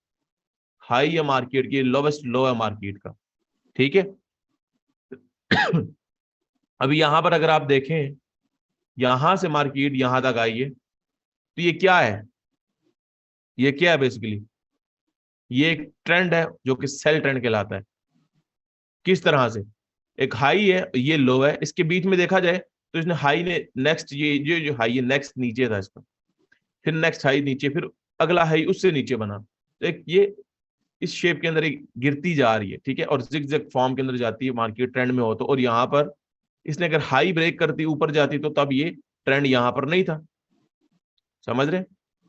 हाई है मार्केट की, लोवेस्ट लो है मार्केट का, ठीक है। अभी यहां पर अगर आप देखें, यहां से मार्केट यहां तक आई है, तो ये क्या है, ये क्या है बेसिकली, ये एक ट्रेंड है जो कि सेल ट्रेंड कहलाता है। किस तरह से, एक हाई है, ये लो है, इसके बीच में देखा जाए तो इसने हाई ने नेक्स्ट, ये जो हाई है नेक्स्ट नीचे था इसका, फिर नेक्स्ट हाई नीचे, फिर अगला हाई उससे नीचे बना, तो एक ये इस शेप के अंदर एक गिरती जा रही है, ठीक है। और जिग जैग फॉर्म के अंदर जाती है मार्केट ट्रेंड में हो तो, और यहाँ पर इसने अगर हाई ब्रेक करती ऊपर जाती तो तब ये ट्रेंड यहाँ पर नहीं था, समझ रहे।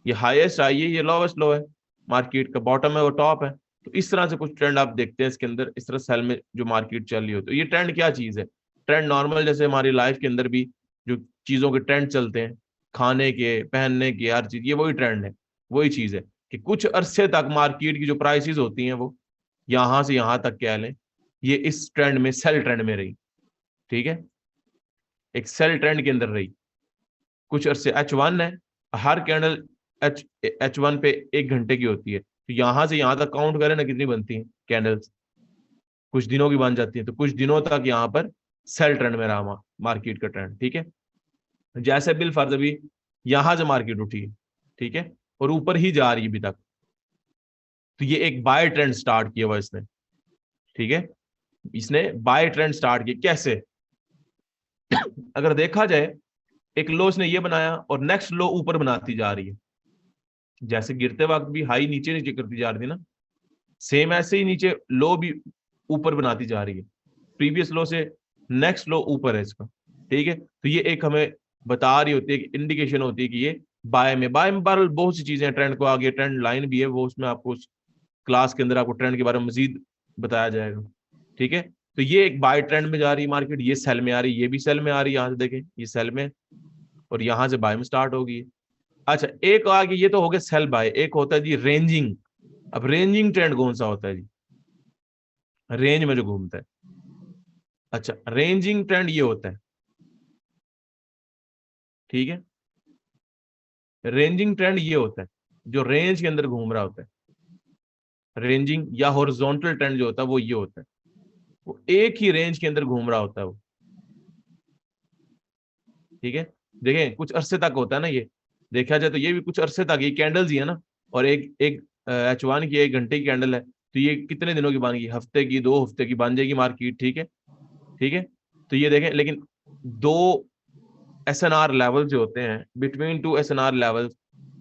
ये हाईएस्ट हाई है, ये लोवेस्ट लो है, मार्केट का बॉटम है वो टॉप है। तो इस तरह से कुछ ट्रेंड आप देखते हैं इसके अंदर, इस तरह सेल में जो मार्केट चल रही हो, तो ये ट्रेंड क्या चीज है, ट्रेंड नॉर्मल जैसे हमारी लाइफ के अंदर भी जो चीजों के ट्रेंड चलते हैं, खाने के पहनने के हर चीज, ये वही ट्रेंड है, वही चीज है कि कुछ अरसे तक मार्केट की जो प्राइसेस होती हैं वो यहां से यहां तक कह लें, ये इस ट्रेंड में सेल ट्रेंड में रही, ठीक है। एक सेल ट्रेंड के अंदर रही कुछ अरसे। H1 है, हर कैंडल H1 पे 1 घंटे की होती है, तो यहां से यहां तक काउंट करें ना कितनी बनती है कैंडल्स, कुछ दिनों की बन जाती है, तो कुछ दिनों तक यहाँ पर सेल ट्रेंड में रहा मार्केट का ट्रेंड, ठीक है। जैसे बिल फर्ज अभी यहां से मार्केट उठी है, ठीक है, और ऊपर ही जा रही है अभी तक, तो ये एक बाय ट्रेंड स्टार्ट किया हुआ इसने, ठीक है। इसने बाय ट्रेंड स्टार्ट किया कैसे, अगर देखा जाए एक लो इसने ये बनाया और नेक्स्ट लो ऊपर बनाती जा रही है, जैसे गिरते वक्त भी हाई नीचे नीचे करती जा रही थी ना, सेम ऐसे ही नीचे लो भी ऊपर बनाती जा रही है, प्रीवियस लो से नेक्स्ट लो ऊपर है इसका, ठीक है। तो ये एक हमें बता रही होती है, इंडिकेशन होती है कि ये बाय में बहरहाल बहुत सी चीजें हैं, ट्रेंड को आगे ट्रेंड लाइन भी है, वो उसमें आपको उस क्लास के अंदर आपको ट्रेंड के बारे में मजीद बताया जाएगा, ठीक है। तो ये एक बाय ट्रेंड में जा रही है मार्केट, ये सेल में आ रही है, ये भी सेल में आ रही है, यहाँ से देखें ये सेल में, और यहाँ से बाय में स्टार्ट होगी। अच्छा, एक आगे ये तो हो गया सेल बाय, एक होता है जी रेंजिंग। अब रेंजिंग ट्रेंड कौन सा होता है जी, रेंज में जो घूमता है। अच्छा, रेंजिंग ट्रेंड ये होता है, ठीक है। रेंजिंग ट्रेंड ये होता है जो रेंज के अंदर घूम रहा होता है, रेंजिंग या हॉरिजॉन्टल ट्रेंड जो होता है वो ये होता है, वो एक ही रेंज के अंदर घूम रहा होता है वो, ठीक है। देखें कुछ अरसे तक होता है ना ये, देखा जाए तो ये भी कुछ अरसे तक, ये कैंडल्स ही है ना, और एक एक H1 की 1 घंटे की कैंडल है, तो ये कितने दिनों की बनेगी, हफ्ते की 2 हफ्ते की बन जाएगी मार्केट, ठीक है, ठीक है। तो ये देखें, लेकिन दो SNR लेवल जो होते हैं, बिटवीन टू SNR लेवल,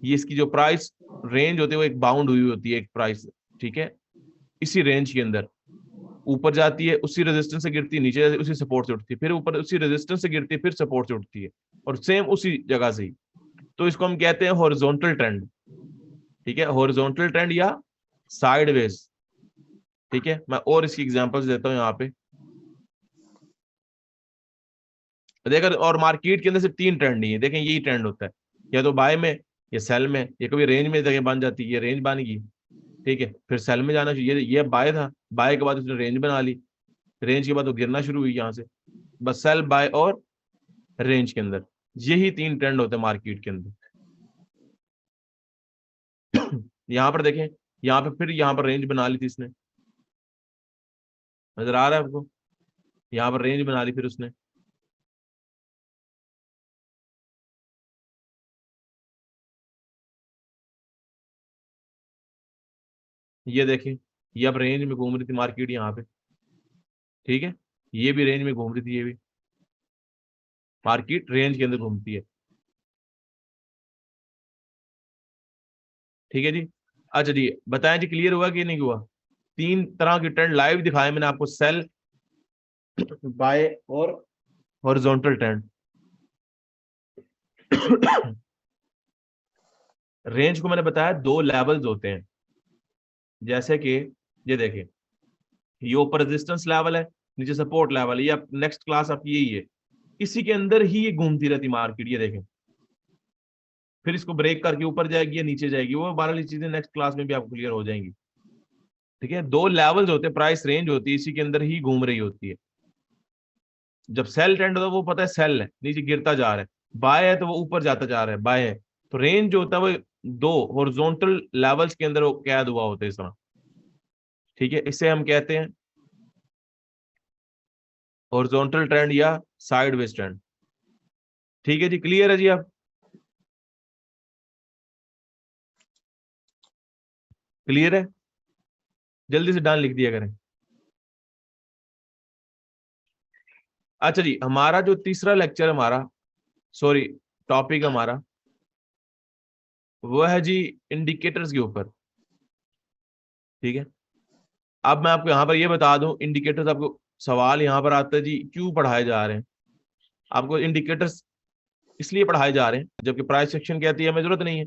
ये इसकी जो प्राइस रेंज होती है वो एक बाउंड हुई होती है एक प्राइस, ठीक है। इसी रेंज के अंदर ऊपर जाती है, उसी रेजिस्टेंस से गिरती है, नीचे जाती है, उसी सपोर्ट से उठती है, फिर ऊपर उसी रेजिस्टेंस से गिरती है, फिर सपोर्ट से उठती है, और सेम उसी जगह से ही। तो इसको हम कहते हैं हॉरिजॉन्टल ट्रेंड, ठीक है, हॉरिजॉन्टल ट्रेंड या साइडवेज, ठीक है। मैं और इसकी एग्जांपल्स देता हूं यहाँ पे, देखकर। और मार्केट के अंदर सिर्फ 3 ट्रेंड नहीं है, देखें यही ट्रेंड होता है, या तो बाय में, या सेल में, या कभी रेंज में जगह बन जाती है, ये रेंज बन गई, ठीक है, फिर सेल में जाना चाहिए, ये बाय था, बाय के बाद उसने रेंज बना ली, रेंज के बाद वो गिरना शुरू हुई यहाँ से, बस सेल बाय और रेंज के अंदर, यही 3 ट्रेंड होते हैं मार्केट के अंदर। यहाँ पर देखें, यहाँ पे फिर यहाँ पर रेंज बना ली थी इसने, नजर आ रहा है आपको, यहाँ पर रेंज बना ली फिर उसने। ये देखें, ये अब रेंज में घूम रही थी मार्केट यहाँ पे, ठीक है, ये भी रेंज में घूम रही थी, ये भी मार्केट रेंज के अंदर घूमती है, ठीक है जी। अच्छा जी, बताएं जी, क्लियर हुआ कि नहीं हुआ? तीन तरह की ट्रेंड लाइव दिखाए मैंने आपको, सेल, बाय और हॉरिजॉन्टल ट्रेंड। रेंज को मैंने बताया दो लेवल्स होते हैं, जैसे कि ये देखें, ये ऊपर रेजिस्टेंस लेवल है, नीचे सपोर्ट लेवल है, ये नेक्स्ट क्लास आपकी यही है, इसी के अंदर ही ये घूमती रहती मार्केट, ये देखें, फिर इसको ब्रेक करके ऊपर जाएगी या नीचे जाएगी, वो 12 चीजें नेक्स्ट क्लास में भी आपको क्लियर हो जाएंगी, ठीक है। दो लेवल्स होते हैं, प्राइस रेंज होती है, इसी के अंदर ही घूम रही होती है। जब सेल ट्रेंड होता है वो पता है सेल है, नीचे गिरता जा रहा है, बाय है तो वो ऊपर जाता जा रहा है, बाय है। तो रेंज जो होता है वो दो हॉरिजॉन्टल लेवल्स के अंदर वो कैद हुआ होता है इस तरह, ठीक है, इसे हम कहते हैं हॉरिजॉन्टल ट्रेंड या साइडवेज ट्रेंड, ठीक है जी। क्लियर है जी? आप क्लियर है? जल्दी से डान लिख दिया करें। अच्छा जी, हमारा जो तीसरा लेक्चर हमारा, सॉरी, टॉपिक हमारा वो है जी इंडिकेटर्स के ऊपर, ठीक है। अब मैं आपको यहाँ पर ये बता दूं, इंडिकेटर्स, आपको सवाल यहाँ पर आता है जी क्यों पढ़ाए जा रहे हैं आपको इंडिकेटर्स? इसलिए पढ़ाए जा रहे हैं, जबकि प्राइस सेक्शन कहती है हमें जरूरत नहीं है।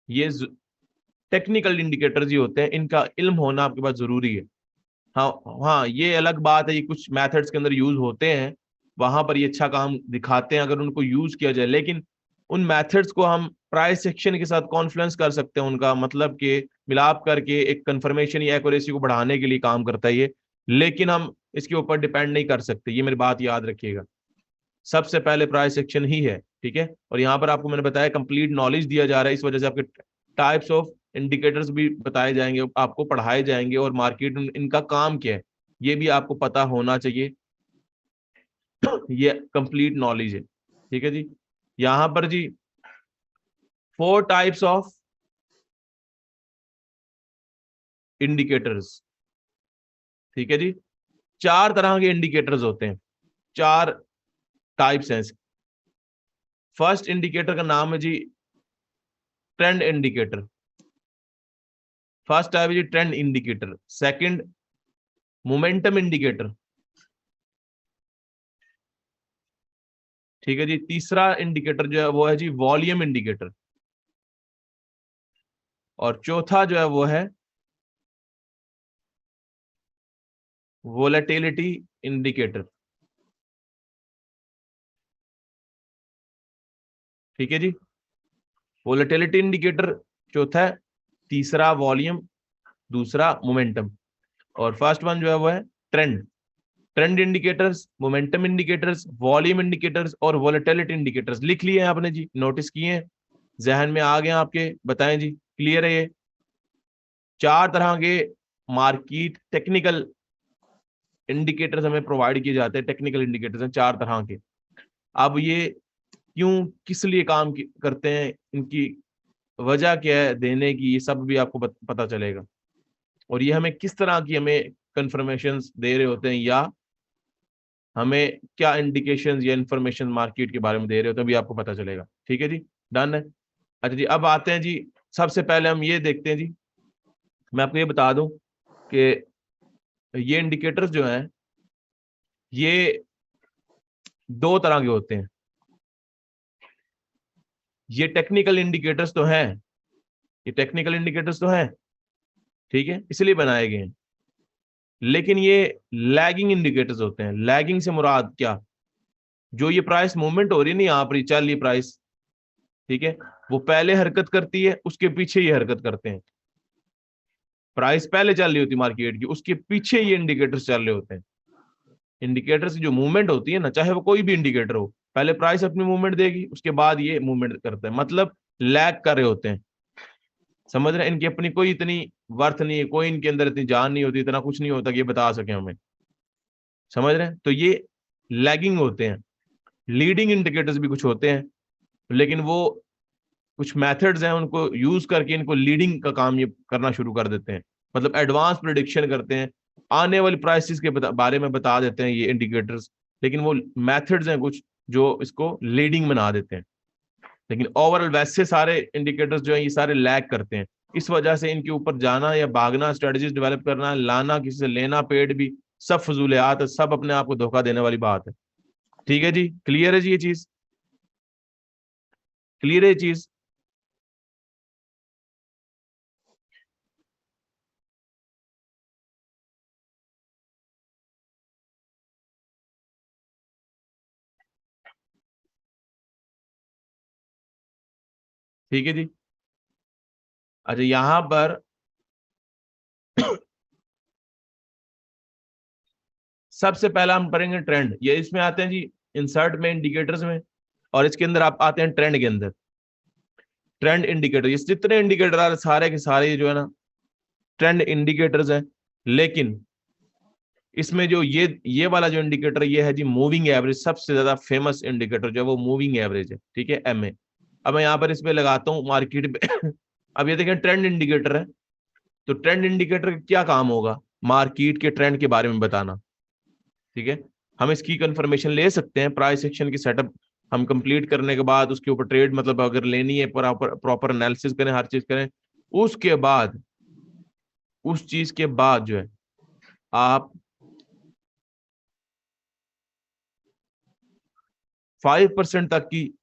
ये टेक्निकल इंडिकेटर्स ही होते हैं, इनका इल्म होना आपके पास जरूरी है। हाँ, हाँ, ये अलग बात है, ये कुछ मेथड्स के अंदर यूज होते हैं, वहां पर ये अच्छा काम दिखाते हैं अगर उनको यूज किया जाए, लेकिन उन मेथड्स को हम प्राइस सेक्शन के साथ कॉन्फ्लुएंस कर सकते हैं, उनका मतलब कि मिलाप करके एक कंफर्मेशन या एक्यूरेसी को बढ़ाने के लिए काम करता है ये, लेकिन हम इसके ऊपर डिपेंड नहीं कर सकते, ये मेरी बात याद रखिएगा। सबसे पहले प्राइस सेक्शन ही है, ठीक है। और यहाँ पर आपको मैंने बताया कंप्लीट नॉलेज दिया जा रहा है, इस वजह से आपके टाइप्स ऑफ इंडिकेटर्स भी बताए जाएंगे, आपको पढ़ाए जाएंगे, और मार्केट इनका काम क्या है ये भी आपको पता होना चाहिए। ये कंप्लीट नॉलेज है, ठीक है जी। यहां पर जी 4 टाइप्स ऑफ इंडिकेटर्स, ठीक है जी, 4 तरह के इंडिकेटर्स होते हैं, 4 टाइप्स हैं। फर्स्ट इंडिकेटर का नाम है जी ट्रेंड इंडिकेटर, फर्स्ट टाइप है जी trend indicator. Second momentum indicator, ठीक है जी। तीसरा इंडिकेटर जो है वो है जी वॉल्यूम इंडिकेटर, और चौथा जो है वो है वोलेटिलिटी इंडिकेटर, ठीक है जी। वोलेटिलिटी इंडिकेटर चौथा है, तीसरा वॉल्यूम, दूसरा मोमेंटम, और फर्स्ट वन जो है वो है trend. Trend indicators, momentum indicators, volume indicators और वोलेटिलिटी इंडिकेटर्स लिख लिए हैं आपने जी, नोटिस किए हैं, जहन में आ गए आपके? बताएं जी, क्लियर है? ये 4 तरह के मार्केट टेक्निकल इंडिकेटर्स हमें प्रोवाइड किए जाते हैं, टेक्निकल इंडिकेटर्स हैं 4 तरह के। अब ये क्यों, किस लिए काम करते हैं, इनकी वजह क्या है देने की, ये सब भी आपको पता चलेगा, और ये हमें किस तरह की हमें कंफर्मेशन दे रहे होते हैं, या हमें क्या इंडिकेशंस या इंफॉर्मेशन मार्केट के बारे में दे रहे होते हैं भी आपको पता चलेगा, ठीक है जी। डन है? अच्छा जी, अब आते हैं जी, सबसे पहले हम ये देखते हैं जी, मैं आपको ये बता दूं कि ये इंडिकेटर्स जो हैं ये 2 तरह के होते हैं। ये टेक्निकल इंडिकेटर्स तो हैं, ये टेक्निकल इंडिकेटर्स तो हैं, ठीक है, इसलिए बनाए गए हैं, लेकिन ये लैगिंग इंडिकेटर्स होते हैं। लैगिंग से मुराद क्या? जो ये प्राइस मूवमेंट हो रही है ना, यहाँ पर चल रही प्राइस, ठीक है, वो पहले हरकत करती है, उसके पीछे ये हरकत करते हैं। प्राइस पहले चल रही होती मार्केट की, उसके पीछे ये इंडिकेटर्स चल रहे होते हैं। इंडिकेटर्स की जो मूवमेंट होती है ना, चाहे वो कोई भी इंडिकेटर हो, पहले प्राइस अपनी मूवमेंट देगी, उसके बाद ये मूवमेंट करता है, मतलब लैग कर रहे होते हैं। समझ रहे हैं, इनकी अपनी कोई इतनी वर्थ नहीं है, कोई इनके अंदर इतनी जान नहीं होती, इतना कुछ नहीं होता कि ये बता सके हमें। समझ रहे हैं, तो ये लैगिंग होते हैं। लीडिंग इंडिकेटर्स भी कुछ होते हैं, लेकिन वो कुछ मेथड्स हैं, उनको यूज करके इनको लीडिंग का काम ये करना शुरू कर देते हैं, मतलब एडवांस प्रिडिक्शन करते हैं, आने वाली प्राइसेस के बारे में बता देते हैं ये इंडिकेटर्स। लेकिन वो मेथड्स हैं कुछ जो इसको लीडिंग बना देते हैं, लेकिन ओवरऑल वैसे सारे इंडिकेटर्स जो है ये सारे लैग करते हैं। इस वजह से इनके ऊपर जाना या भागना, स्ट्रेटजीज डेवलप करना, लाना, किसी से लेना पेड भी, सब फजूलियात है, सब अपने आप को धोखा देने वाली बात है। ठीक है जी, क्लियर है जी, ये चीज क्लियर है, ये चीज। ठीक है जी। अच्छा, यहां पर सबसे पहला हम पढ़ेंगे ट्रेंड, ये इसमें आते हैं जी इंसर्ट में, इंडिकेटर्स में, और इसके अंदर आप आते हैं ट्रेंड के अंदर। ट्रेंड इंडिकेटर, ये जितने इंडिकेटर आ रहे सारे के सारे जो है ना ट्रेंड इंडिकेटर्स हैं। लेकिन इसमें जो ये वाला जो इंडिकेटर ये है जी मूविंग एवरेज, सबसे ज्यादा फेमस इंडिकेटर जो है वो मूविंग एवरेज है। ठीक है, एमए। अब मैं यहाँ पर इस पे लगाता हूँ मार्केट पे अब ये देखें ट्रेंड इंडिकेटर है, तो ट्रेंड इंडिकेटर का क्या काम होगा, मार्केट के ट्रेंड के बारे में बताना। ठीक है, हम इसकी कंफर्मेशन ले सकते हैं, प्राइस एक्शन की सेटअप हम कंप्लीट करने के बाद उसके ऊपर ट्रेड मतलब अगर लेनी है, प्रॉपर एनालिसिस करें, हर चीज करें, उसके बाद उस चीज के बाद जो है आप 5% तक की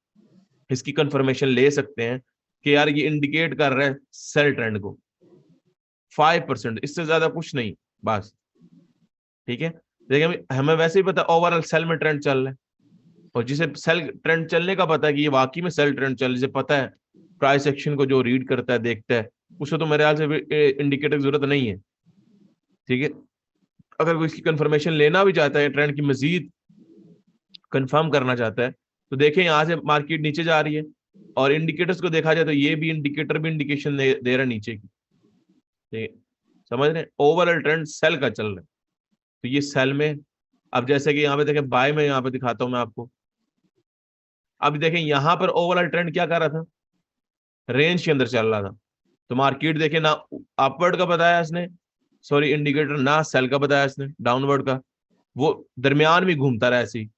इसकी कंफर्मेशन ले सकते हैं कि यार ये इंडिकेट कर रहा है सेल ट्रेंड को। 5%, इससे ज्यादा कुछ नहीं, बस। ठीक है, देखिए हमें वैसे ही पता ओवरऑल सेल में ट्रेंड चल रहा है, और जिसे सेल ट्रेंड चलने का पता है कि ये वाकई में सेल ट्रेंड चल, जिसे पता है प्राइस एक्शन को जो रीड करता है, देखता है, उसे तो मेरे ख्याल से इंडिकेटर की जरूरत नहीं है। ठीक है, अगर कोई इसकी कंफर्मेशन लेना भी चाहता है, ट्रेंड की मजीद कंफर्म करना चाहता है, तो देखें यहाँ से मार्केट नीचे जा रही है, और इंडिकेटर्स को देखा जाए तो ये भी इंडिकेटर भी इंडिकेशन दे रहा है नीचे की। ठीक है, समझ रहे हैं, ओवरऑल ट्रेंड सेल का चल रहा है, तो ये सेल में। अब जैसे कि यहाँ पे देखें बाय में, यहाँ पे दिखाता हूं मैं आपको। अब देखें यहाँ पर ओवरऑल ट्रेंड क्या कर रहा था, रेंज के अंदर चल रहा था। तो मार्केट देखें ना अपवर्ड का बताया इसने, सॉरी इंडिकेटर, ना सेल का बताया इसने डाउनवर्ड का, वो दरमियान में घूमता रहा ऐसे ही,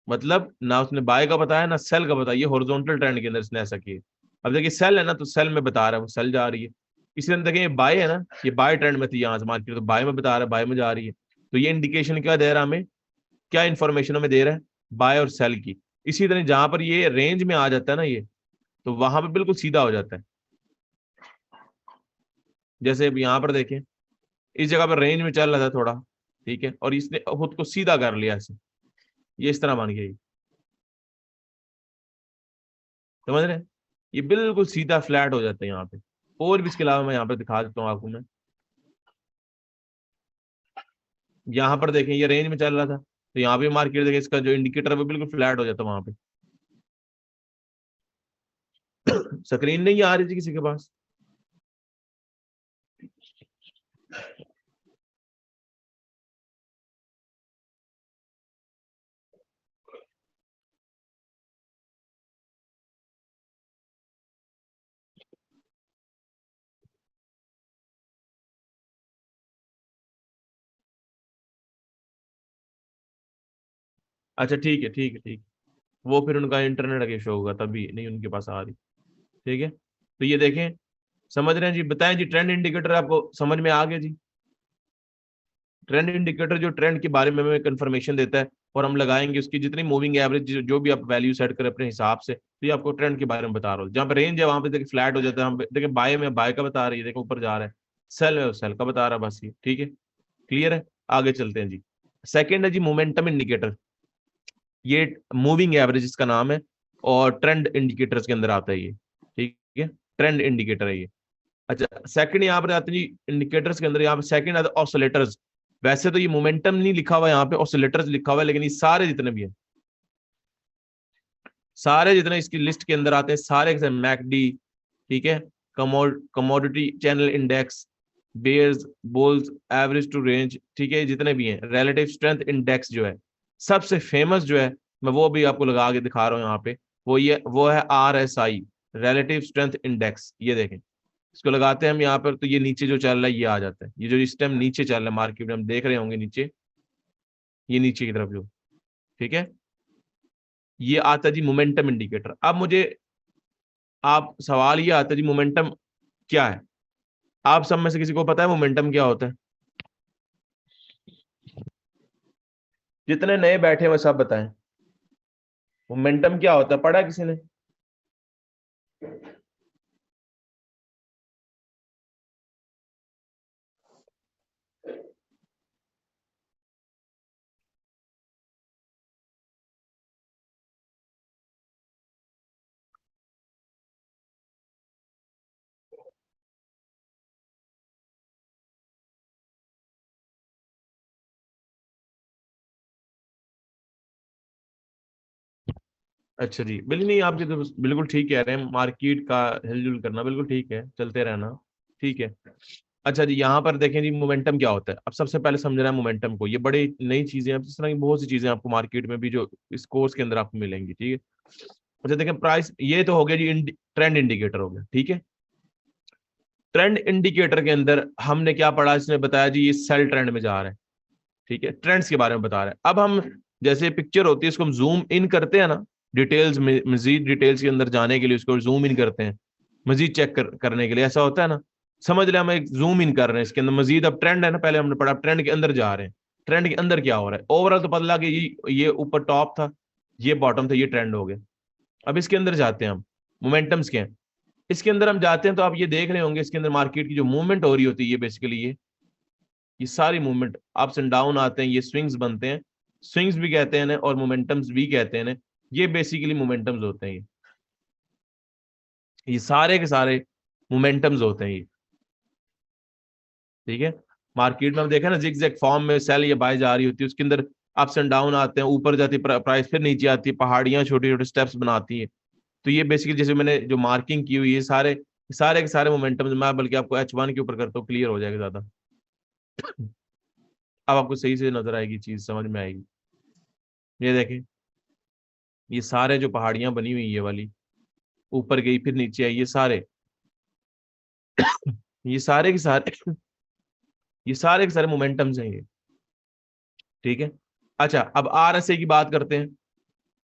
मतलब ना उसने बाय का बताया ना सेल का बताया, ये हॉरिजॉन्टल ट्रेंड के अंदर इसने ऐसा किया। अब देखिए सेल है ना, तो सेल में बता रहा है वो सेल जा रही है। इसी तरह देखिए ये बाय है ना, ये बाय ट्रेंड में थी यहाँ से मार्केट, तो बाय में बता रहा है बाय में जा रही है। तो ये इंडिकेशन क्या दे रहा है हमें, क्या इंफॉर्मेशन हमें दे रहा है, बाय और सेल की। इसी तरह जहां पर ये रेंज में आ जाता है ना ये, तो वहां पर बिल्कुल सीधा हो जाता है। जैसे अब यहाँ पर देखें, इस जगह पर रेंज में चल रहा था थोड़ा, ठीक है, और इसने खुद को सीधा कर लिया ऐसे, ये इस तरह मान गया, समझ रहे हैं, ये बिल्कुल सीधा फ्लैट हो जाता है यहाँ पे। और भी इसके अलावा मैं यहाँ पे दिखा देता हूँ आपको मैं, यहाँ पर देखें ये रेंज में चल रहा था, तो यहाँ पे मार्केट देखें इसका जो इंडिकेटर है वो बिल्कुल फ्लैट हो जाता है वहां पे। स्क्रीन नहीं आ रही थी किसी के पास? अच्छा ठीक है, ठीक है, ठीक है, वो फिर उनका इंटरनेट का इशू होगा तभी नहीं उनके पास आ रही। ठीक है, तो ये देखें, समझ रहे हैं जी, बताएं जी, ट्रेंड इंडिकेटर आपको समझ में आ गया जी? ट्रेंड इंडिकेटर जो ट्रेंड के बारे में हमें कंफर्मेशन देता है, और हम लगाएंगे उसकी जितनी मूविंग एवरेज जो भी आप वैल्यू सेट करें अपने हिसाब से, तो ये आपको ट्रेंड के बारे में बता रहा हूँ। जहाँ पे रेंज है वहां पे देखिए फ्लैट हो जाता है, हम देखिए बाय में बाय का बता रही है, देखो ऊपर जा रहा है, सेल है सेल का बता रहा है, बस ये ठीक है, क्लियर है। आगे चलते हैं जी। सेकेंड है जी मोमेंटम इंडिकेटर, ये मूविंग एवरेज इसका नाम है, और ट्रेंड इंडिकेटर्स के अंदर आता है ये। ठीक है, ट्रेंड इंडिकेटर है ये। अच्छा, सेकंड यहाँ पर आते हैं जी इंडिकेटर्स के अंदर, यहाँ पे सेकंड आता है ऑसिलेटर्स। वैसे तो ये मोमेंटम नहीं लिखा हुआ यहाँ पे, ऑसिलेटर्स लिखा हुआ है, लेकिन ये सारे जितने भी हैं, सारे जितने इसकी लिस्ट के अंदर आते हैं सारे, मैकडी, ठीक है, commodity channel index, bears, bulls, average true range, ठीक है, जितने भी हैं, रिलेटिव स्ट्रेंथ इंडेक्स जो है सबसे फेमस जो है, मैं वो भी आपको लगा के दिखा रहा हूँ यहाँ पे, वो है RSI, रिलेटिव स्ट्रेंथ इंडेक्स। ये देखें, इसको लगाते हैं हम यहाँ पर, तो ये नीचे जो चल रहा है ये आ जाता है, ये जो इस टाइम नीचे चल रहा है मार्केट में, हम देख रहे होंगे नीचे, ये नीचे की तरफ जो, ठीक है, ये आता है जी मोमेंटम इंडिकेटर। अब मुझे आप सवाल ये आता है जी मोमेंटम क्या है? आप सब में से किसी को पता है मोमेंटम क्या होता है? जितने नए बैठे हुए सब बताएं, मोमेंटम क्या होता है, पढ़ा है किसी ने? अच्छा जी, बिल्कुल नहीं, आपके तो बिल्कुल ठीक कह रहे हैं, मार्केट का हिलजुल करना बिल्कुल ठीक है, चलते रहना, ठीक है। अच्छा जी, यहाँ पर देखें जी मोमेंटम क्या होता है। अब सबसे पहले समझना है मोमेंटम को, ये बड़ी नई चीजें हैं, इस तरह की बहुत सी चीजें आपको मार्केट में भी जो इस कोर्स के अंदर आपको मिलेंगी, ठीक है। अच्छा देखें, प्राइस ये तो हो गया जी, ट्रेंड इंडिकेटर हो गया, ठीक है। ट्रेंड इंडिकेटर के अंदर हमने क्या पढ़ा, इसने बताया जी ये सेल ट्रेंड में जा रहा है, ठीक है, ट्रेंड्स के बारे में बता रहे हैं। अब हम जैसे पिक्चर होती है इसको हम जूम इन करते हैं ना, डिटेल्स में, मजीद डिटेल्स के अंदर जाने के लिए उसको जूम इन करते हैं, मजीद चेक करने के लिए, ऐसा होता है ना। समझ लिया, हम एक जूम इन कर रहे हैं इसके अंदर, मजीद अब ट्रेंड है ना, पहले हमने पढ़ा ट्रेंड के अंदर जा रहे हैं, ट्रेंड के अंदर क्या हो रहा है, ओवरऑल तो पता लगा कि ये ऊपर टॉप था, ये बॉटम था, ये ट्रेंड हो गया। अब इसके अंदर जाते हैं हम, मोमेंटम्स के हैं, इसके अंदर हम जाते हैं तो आप ये देख रहे होंगे इसके अंदर मार्केट की जो मूवमेंट हो रही होती है, ये बेसिकली ये सारी मूवमेंट अप्स एंड डाउन आते हैं, ये स्विंग्स बनते हैं, स्विंग्स भी कहते हैं ना और मोमेंटम्स भी कहते हैं ना, ये बेसिकली मोमेंटम्स होते हैं, ये सारे के सारे मोमेंटम्स होते हैं ये, ठीक है। मार्केट में हम देखा ना जिग फॉर्म में सेल या बाय जा रही होती है, उसके अंदर अप्स एंड डाउन आते हैं, ऊपर जाती है प्राइस, फिर नीचे आती है, पहाड़ियां छोटे छोटे स्टेप्स बनाती है। तो ये बेसिकली जैसे मैंने जो मार्किंग की हुई है, सारे सारे के सारे मोमेंटम्स, मैं बल्कि आपको H1 के ऊपर करता हूँ, क्लियर हो जाएगा ज्यादा, अब आपको सही से नजर आएगी, चीज समझ में आएगी। ये देखें, ये सारे जो पहाड़ियां बनी हुई ये वाली, ऊपर गई फिर नीचे आई, ये सारे के सारे ये सारे के सारे मोमेंटम्स हैं ये, ठीक है। अच्छा, अब RSI की बात करते हैं।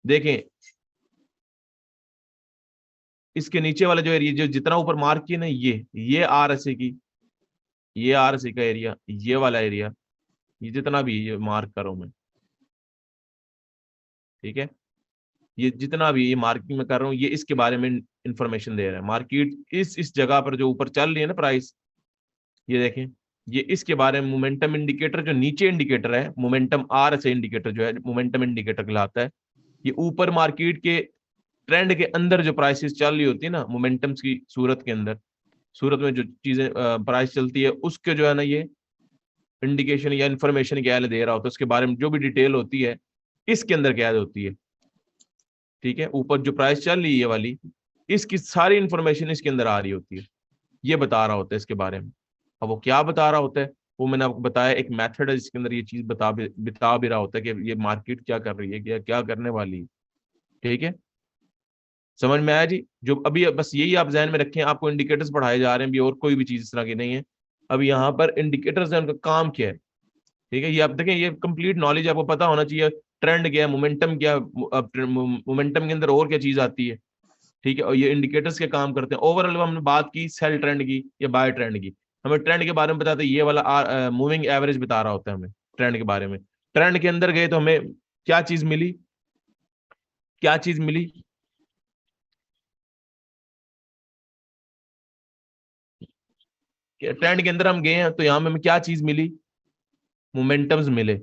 देखें, इसके नीचे वाला जो एरिया, जो जितना ऊपर मार्क किया ना, ये RSI की, ये RSI का एरिया, ये वाला एरिया, ये जितना भी ये मार्क करो मैं, ठीक है, ये जितना भी ये मार्किंग में कर रहा हूँ, ये इसके बारे में इंफॉर्मेशन दे रहा है। मार्केट इस जगह पर जो ऊपर चल रही है ना प्राइस, ये देखें, ये इसके बारे में मोमेंटम इंडिकेटर, जो नीचे इंडिकेटर है मोमेंटम RSI इंडिकेटर जो है मोमेंटम इंडिकेटर कहलाता है, ये ऊपर मार्केट के ट्रेंड के अंदर जो प्राइसेस चल रही होती है ना मोमेंटम्स की सूरत के अंदर, सूरत में जो चीजें प्राइस चलती है उसके जो है ना ये इंडिकेशन या इंफॉर्मेशन क्या दे रहा होता है, उसके बारे में जो भी डिटेल होती है इसके अंदर क्या होती है, ठीक है। ऊपर जो प्राइस चल रही है ये वाली, इसकी सारी इंफॉर्मेशन इसके अंदर आ रही होती है, ये बता रहा होता है इसके बारे में। अब वो क्या बता रहा होता है, वो मैंने आपको बताया, एक मेथड है जिसके अंदर ये चीज बता भी रहा होता है कि ये मार्केट क्या कर रही है, क्या क्या करने वाली है, ठीक है। समझ में आया जी? जो अभी बस यही आप जहन में रखें, आपको इंडिकेटर्स पढ़ाए जा रहे हैं, भी और कोई भी चीज इस तरह की नहीं है। अब यहाँ पर इंडिकेटर्स है, उनका काम क्या है, ठीक है, ये आप देखें, ये कंप्लीट नॉलेज आपको पता होना चाहिए। ट्रेंड क्या है, मोमेंटम क्या है, मोमेंटम के अंदर और क्या चीज आती है, ठीक है, और ये इंडिकेटर्स के काम करते हैं। ओवरऑल हमने बात की सेल ट्रेंड की या बाय ट्रेंड की, हमें ट्रेंड के बारे में बताते हैं, ये वाला मूविंग एवरेज बता रहा होता है हमें ट्रेंड के बारे में। ट्रेंड के अंदर गए तो हमें क्या चीज मिली, क्या चीज मिली, ट्रेंड के अंदर हम गए हैं तो यहाँ में हमें क्या चीज मिली, मोमेंटम्स मिले,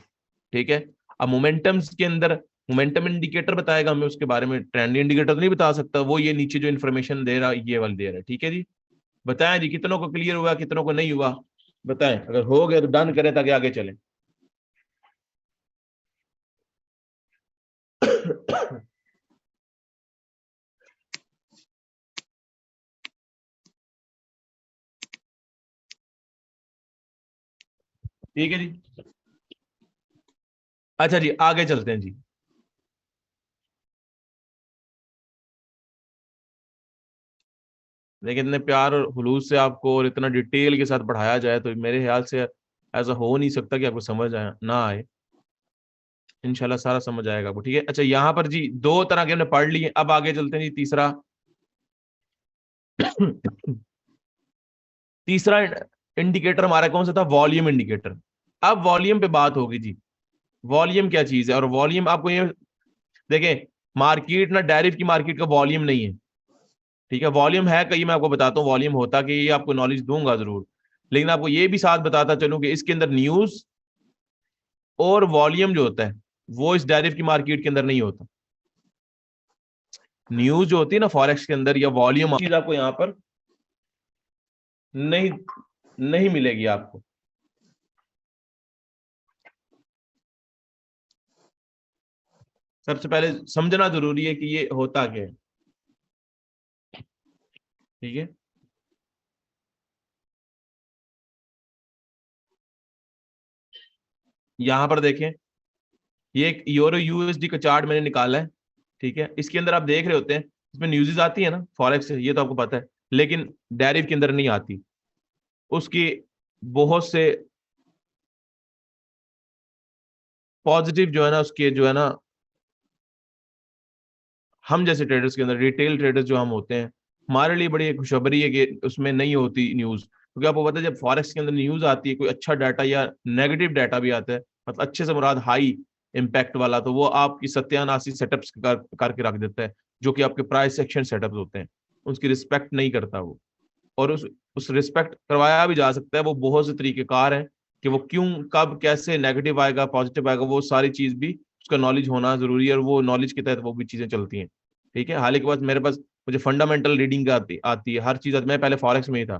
ठीक है। अब मोमेंटम्स के अंदर मोमेंटम इंडिकेटर बताएगा हमें उसके बारे में, ट्रेंड इंडिकेटर तो नहीं बता सकता, वो ये नीचे जो इन्फॉर्मेशन दे रहा है ये वाला दे रहा है, ठीक है जी। बताएं जी, कितनों को क्लियर हुआ, कितनों को नहीं हुआ, बताएं, अगर हो गया तो डन करें ताकि आगे चलें। ठीक है जी। अच्छा जी, आगे चलते हैं जी। देखिए, इतने प्यार और खुलूस से आपको और इतना डिटेल के साथ पढ़ाया जाए तो मेरे ख्याल से ऐसा हो नहीं सकता कि आपको समझ आए ना आए। इंशाल्लाह सारा समझ आएगा वो, ठीक है। अच्छा, यहाँ पर जी दो तरह के हमने पढ़ लिए, अब आगे चलते हैं जी तीसरा। तीसरा इंडिकेटर हमारा कौन सा था? Volume indicator. अब वॉल्यूम पे बात होगी जी। वॉल्यूम क्या चीज है? और वॉल्यूम आपको ये देखें, मार्केट ना डेरिव की मार्केट का वॉल्यूम नहीं है, ठीक है। वॉल्यूम है कहीं, मैं आपको बताता हूँ वॉल्यूम होता कि, ये आपको नॉलेज दूंगा जरूर, लेकिन आपको ये भी साथ बताता चलूं कि इसके अंदर न्यूज और वॉल्यूम जो होता है वो इस डेरिव की मार्केट के अंदर नहीं होता। न्यूज जो होती है ना फॉरेक्स के अंदर, या वॉल्यूम चीज आपको यहाँ पर नहीं नहीं मिलेगी आपको। सबसे पहले समझना जरूरी है कि ये होता क्या है, ठीक है। यहां पर देखें, ये एक यूरो यूएसडी का चार्ट मैंने निकाला है, ठीक है। इसके अंदर आप देख रहे होते हैं, इसमें न्यूज़ आती है ना फॉरेक्स से, ये तो आपको पता है, लेकिन डेरिव के अंदर नहीं आती। उसकी बहुत से पॉजिटिव जो है ना, उसके जो है ना, हम जैसे ट्रेडर्स के अंदर, रिटेल ट्रेडर्स जो हम होते हैं, हमारे लिए बड़ी खुशखबरी है कि उसमें नहीं होती न्यूज। क्योंकि आपको पता है, जब फॉरेक्स के अंदर न्यूज आती है, कोई अच्छा डाटा या नेगेटिव डाटा भी आता है, मतलब अच्छे से मुराद हाई इम्पैक्ट वाला, तो वो आपकी सत्यानाशी सेटअप्स करके रख देता है, जो कि आपके प्राइस एक्शन सेटअप्स होते हैं, उसकी रिस्पेक्ट नहीं करता वो। और उस रिस्पेक्ट करवाया भी जा सकता है, वो बहुत से तरीकेकार हैं कि वो क्यों, कब, कैसे नेगेटिव आएगा, पॉजिटिव आएगा, वो सारी चीज भी उसका नॉलेज होना जरूरी है, और वो नॉलेज के तहत वो भी चीजें चलती हैं, ठीक है। हाल के बाद मेरे पास, मुझे फंडामेंटल रीडिंग आती है हर चीज। मैं पहले फॉरेक्स में ही था,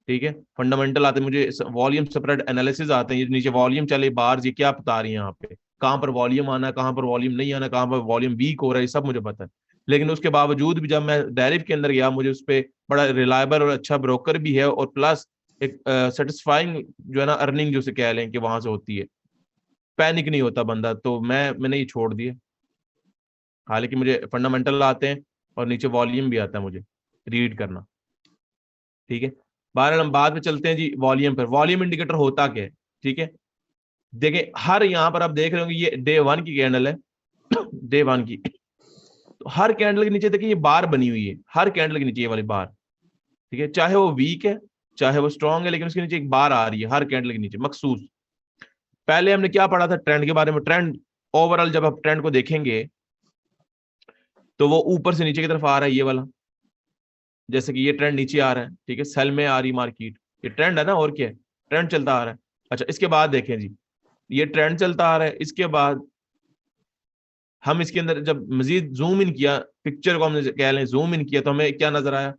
ठीक है। फंडामेंटल आते, मुझे वॉल्यूम स्प्रेड एनालिसिस आते हैं, ये नीचे वॉल्यूम चले बाहर, ये क्या बता रही है यहाँ पे, कहाँ पर वॉल्यूम आना है, कहाँ पर वॉल्यूम नहीं आना, कहाँ पर वॉल्यूम वीक हो रहा है, ये सब मुझे पता है। लेकिन उसके बावजूद भी जब मैं डेरिव के अंदर गया, मुझे उस पर बड़ा रिलायबल और अच्छा ब्रोकर भी है, और प्लस एक सेटिस्फाइंग जो है ना अर्निंग जो से कह लें कि वहां से होती है, पैनिक नहीं होता बंदा, तो मैंने ये छोड़ दिया। हालांकि मुझे फंडामेंटल आते हैं और नीचे वॉल्यूम भी आता है मुझे रीड करना, ठीक है। बहरहाल हम बाद में चलते हैं जी वॉल्यूम पर। वॉल्यूम इंडिकेटर होता क्या है, ठीक है। देखिए, हर यहाँ पर आप देख रहे होंगे, ये डे वन की कैंडल है, डे वन की। तो हर कैंडल के नीचे देखिए ये बार बनी हुई है, हर कैंडल के नीचे ये वाली बार, ठीक है। चाहे वो वीक है, चाहे वो स्ट्रांग है, लेकिन उसके नीचे एक बार आ रही है हर कैंडल के नीचे मखसूस। पहले हमने क्या पढ़ा था ट्रेंड के बारे में? ट्रेंड ओवरऑल जब आप ट्रेंड को देखेंगे तो वो ऊपर से नीचे की तरफ आ रहा है, ये वाला। जैसे कि ये ट्रेंड नीचे आ रहा है, ठीक है, सेल में आ रही मार्केट, ये ट्रेंड है ना, और क्या है, ट्रेंड चलता आ रहा है। अच्छा, इसके बाद देखें जी, ये ट्रेंड चलता आ रहा है, इसके बाद हम इसके अंदर जब मजीद जूम इन किया, पिक्चर को हमने कह लें जूम इन किया, तो हमें क्या नजर आया?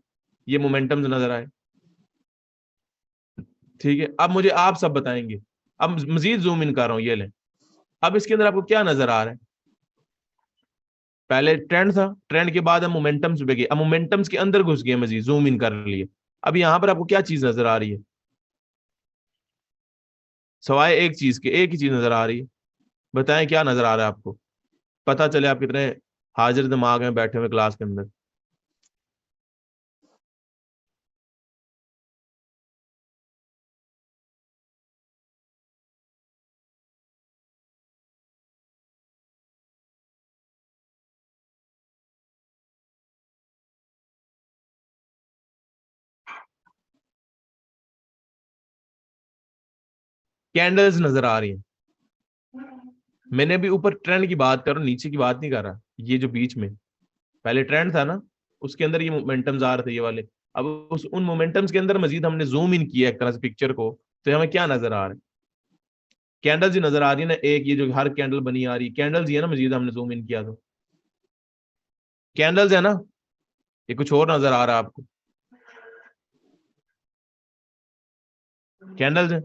ये मोमेंटम नजर आए, ठीक है। अब मुझे आप सब बताएंगे, अब मजीद जूम इन कर रहा हूं, ये लें। अब इसके अंदर आपको क्या नजर आ रहा है? पहले ट्रेंड था, ट्रेंड के बाद हम मोमेंटम्स पे गए, अब मोमेंटम्स के अंदर घुस गए, मजीद जूम इन कर लिए। अब यहां पर आपको क्या चीज नजर आ रही है? सवाए एक चीज के, एक ही चीज नजर आ रही है। बताएं क्या नजर आ रहा है आपको, पता चले आप कितने हाजिर दिमाग में बैठे हुए क्लास के अंदर। कैंडल्स नजर आ रही हैं। मैंने भी ऊपर ट्रेंड की बात कर रहा हूं, नीचे की बात नहीं कर रहा। ये जो बीच में पहले ट्रेंड था ना, उसके अंदर ये मोमेंटम्स आ रहे थे, ये वाले। अब उन मोमेंटम्स के अंदर मजीद हमने जूम इन किया एक तरह से पिक्चर को, तो हमें क्या नजर आ रहा है? कैंडल्स ही नजर आ रही है ना, एक ये जो हर कैंडल बनी आ रही है, कैंडल्स ही है ना, मजीद हमने जूम इन किया तो कैंडल्स है ना, ये कुछ और नजर आ रहा है आपको? कैंडल्स है।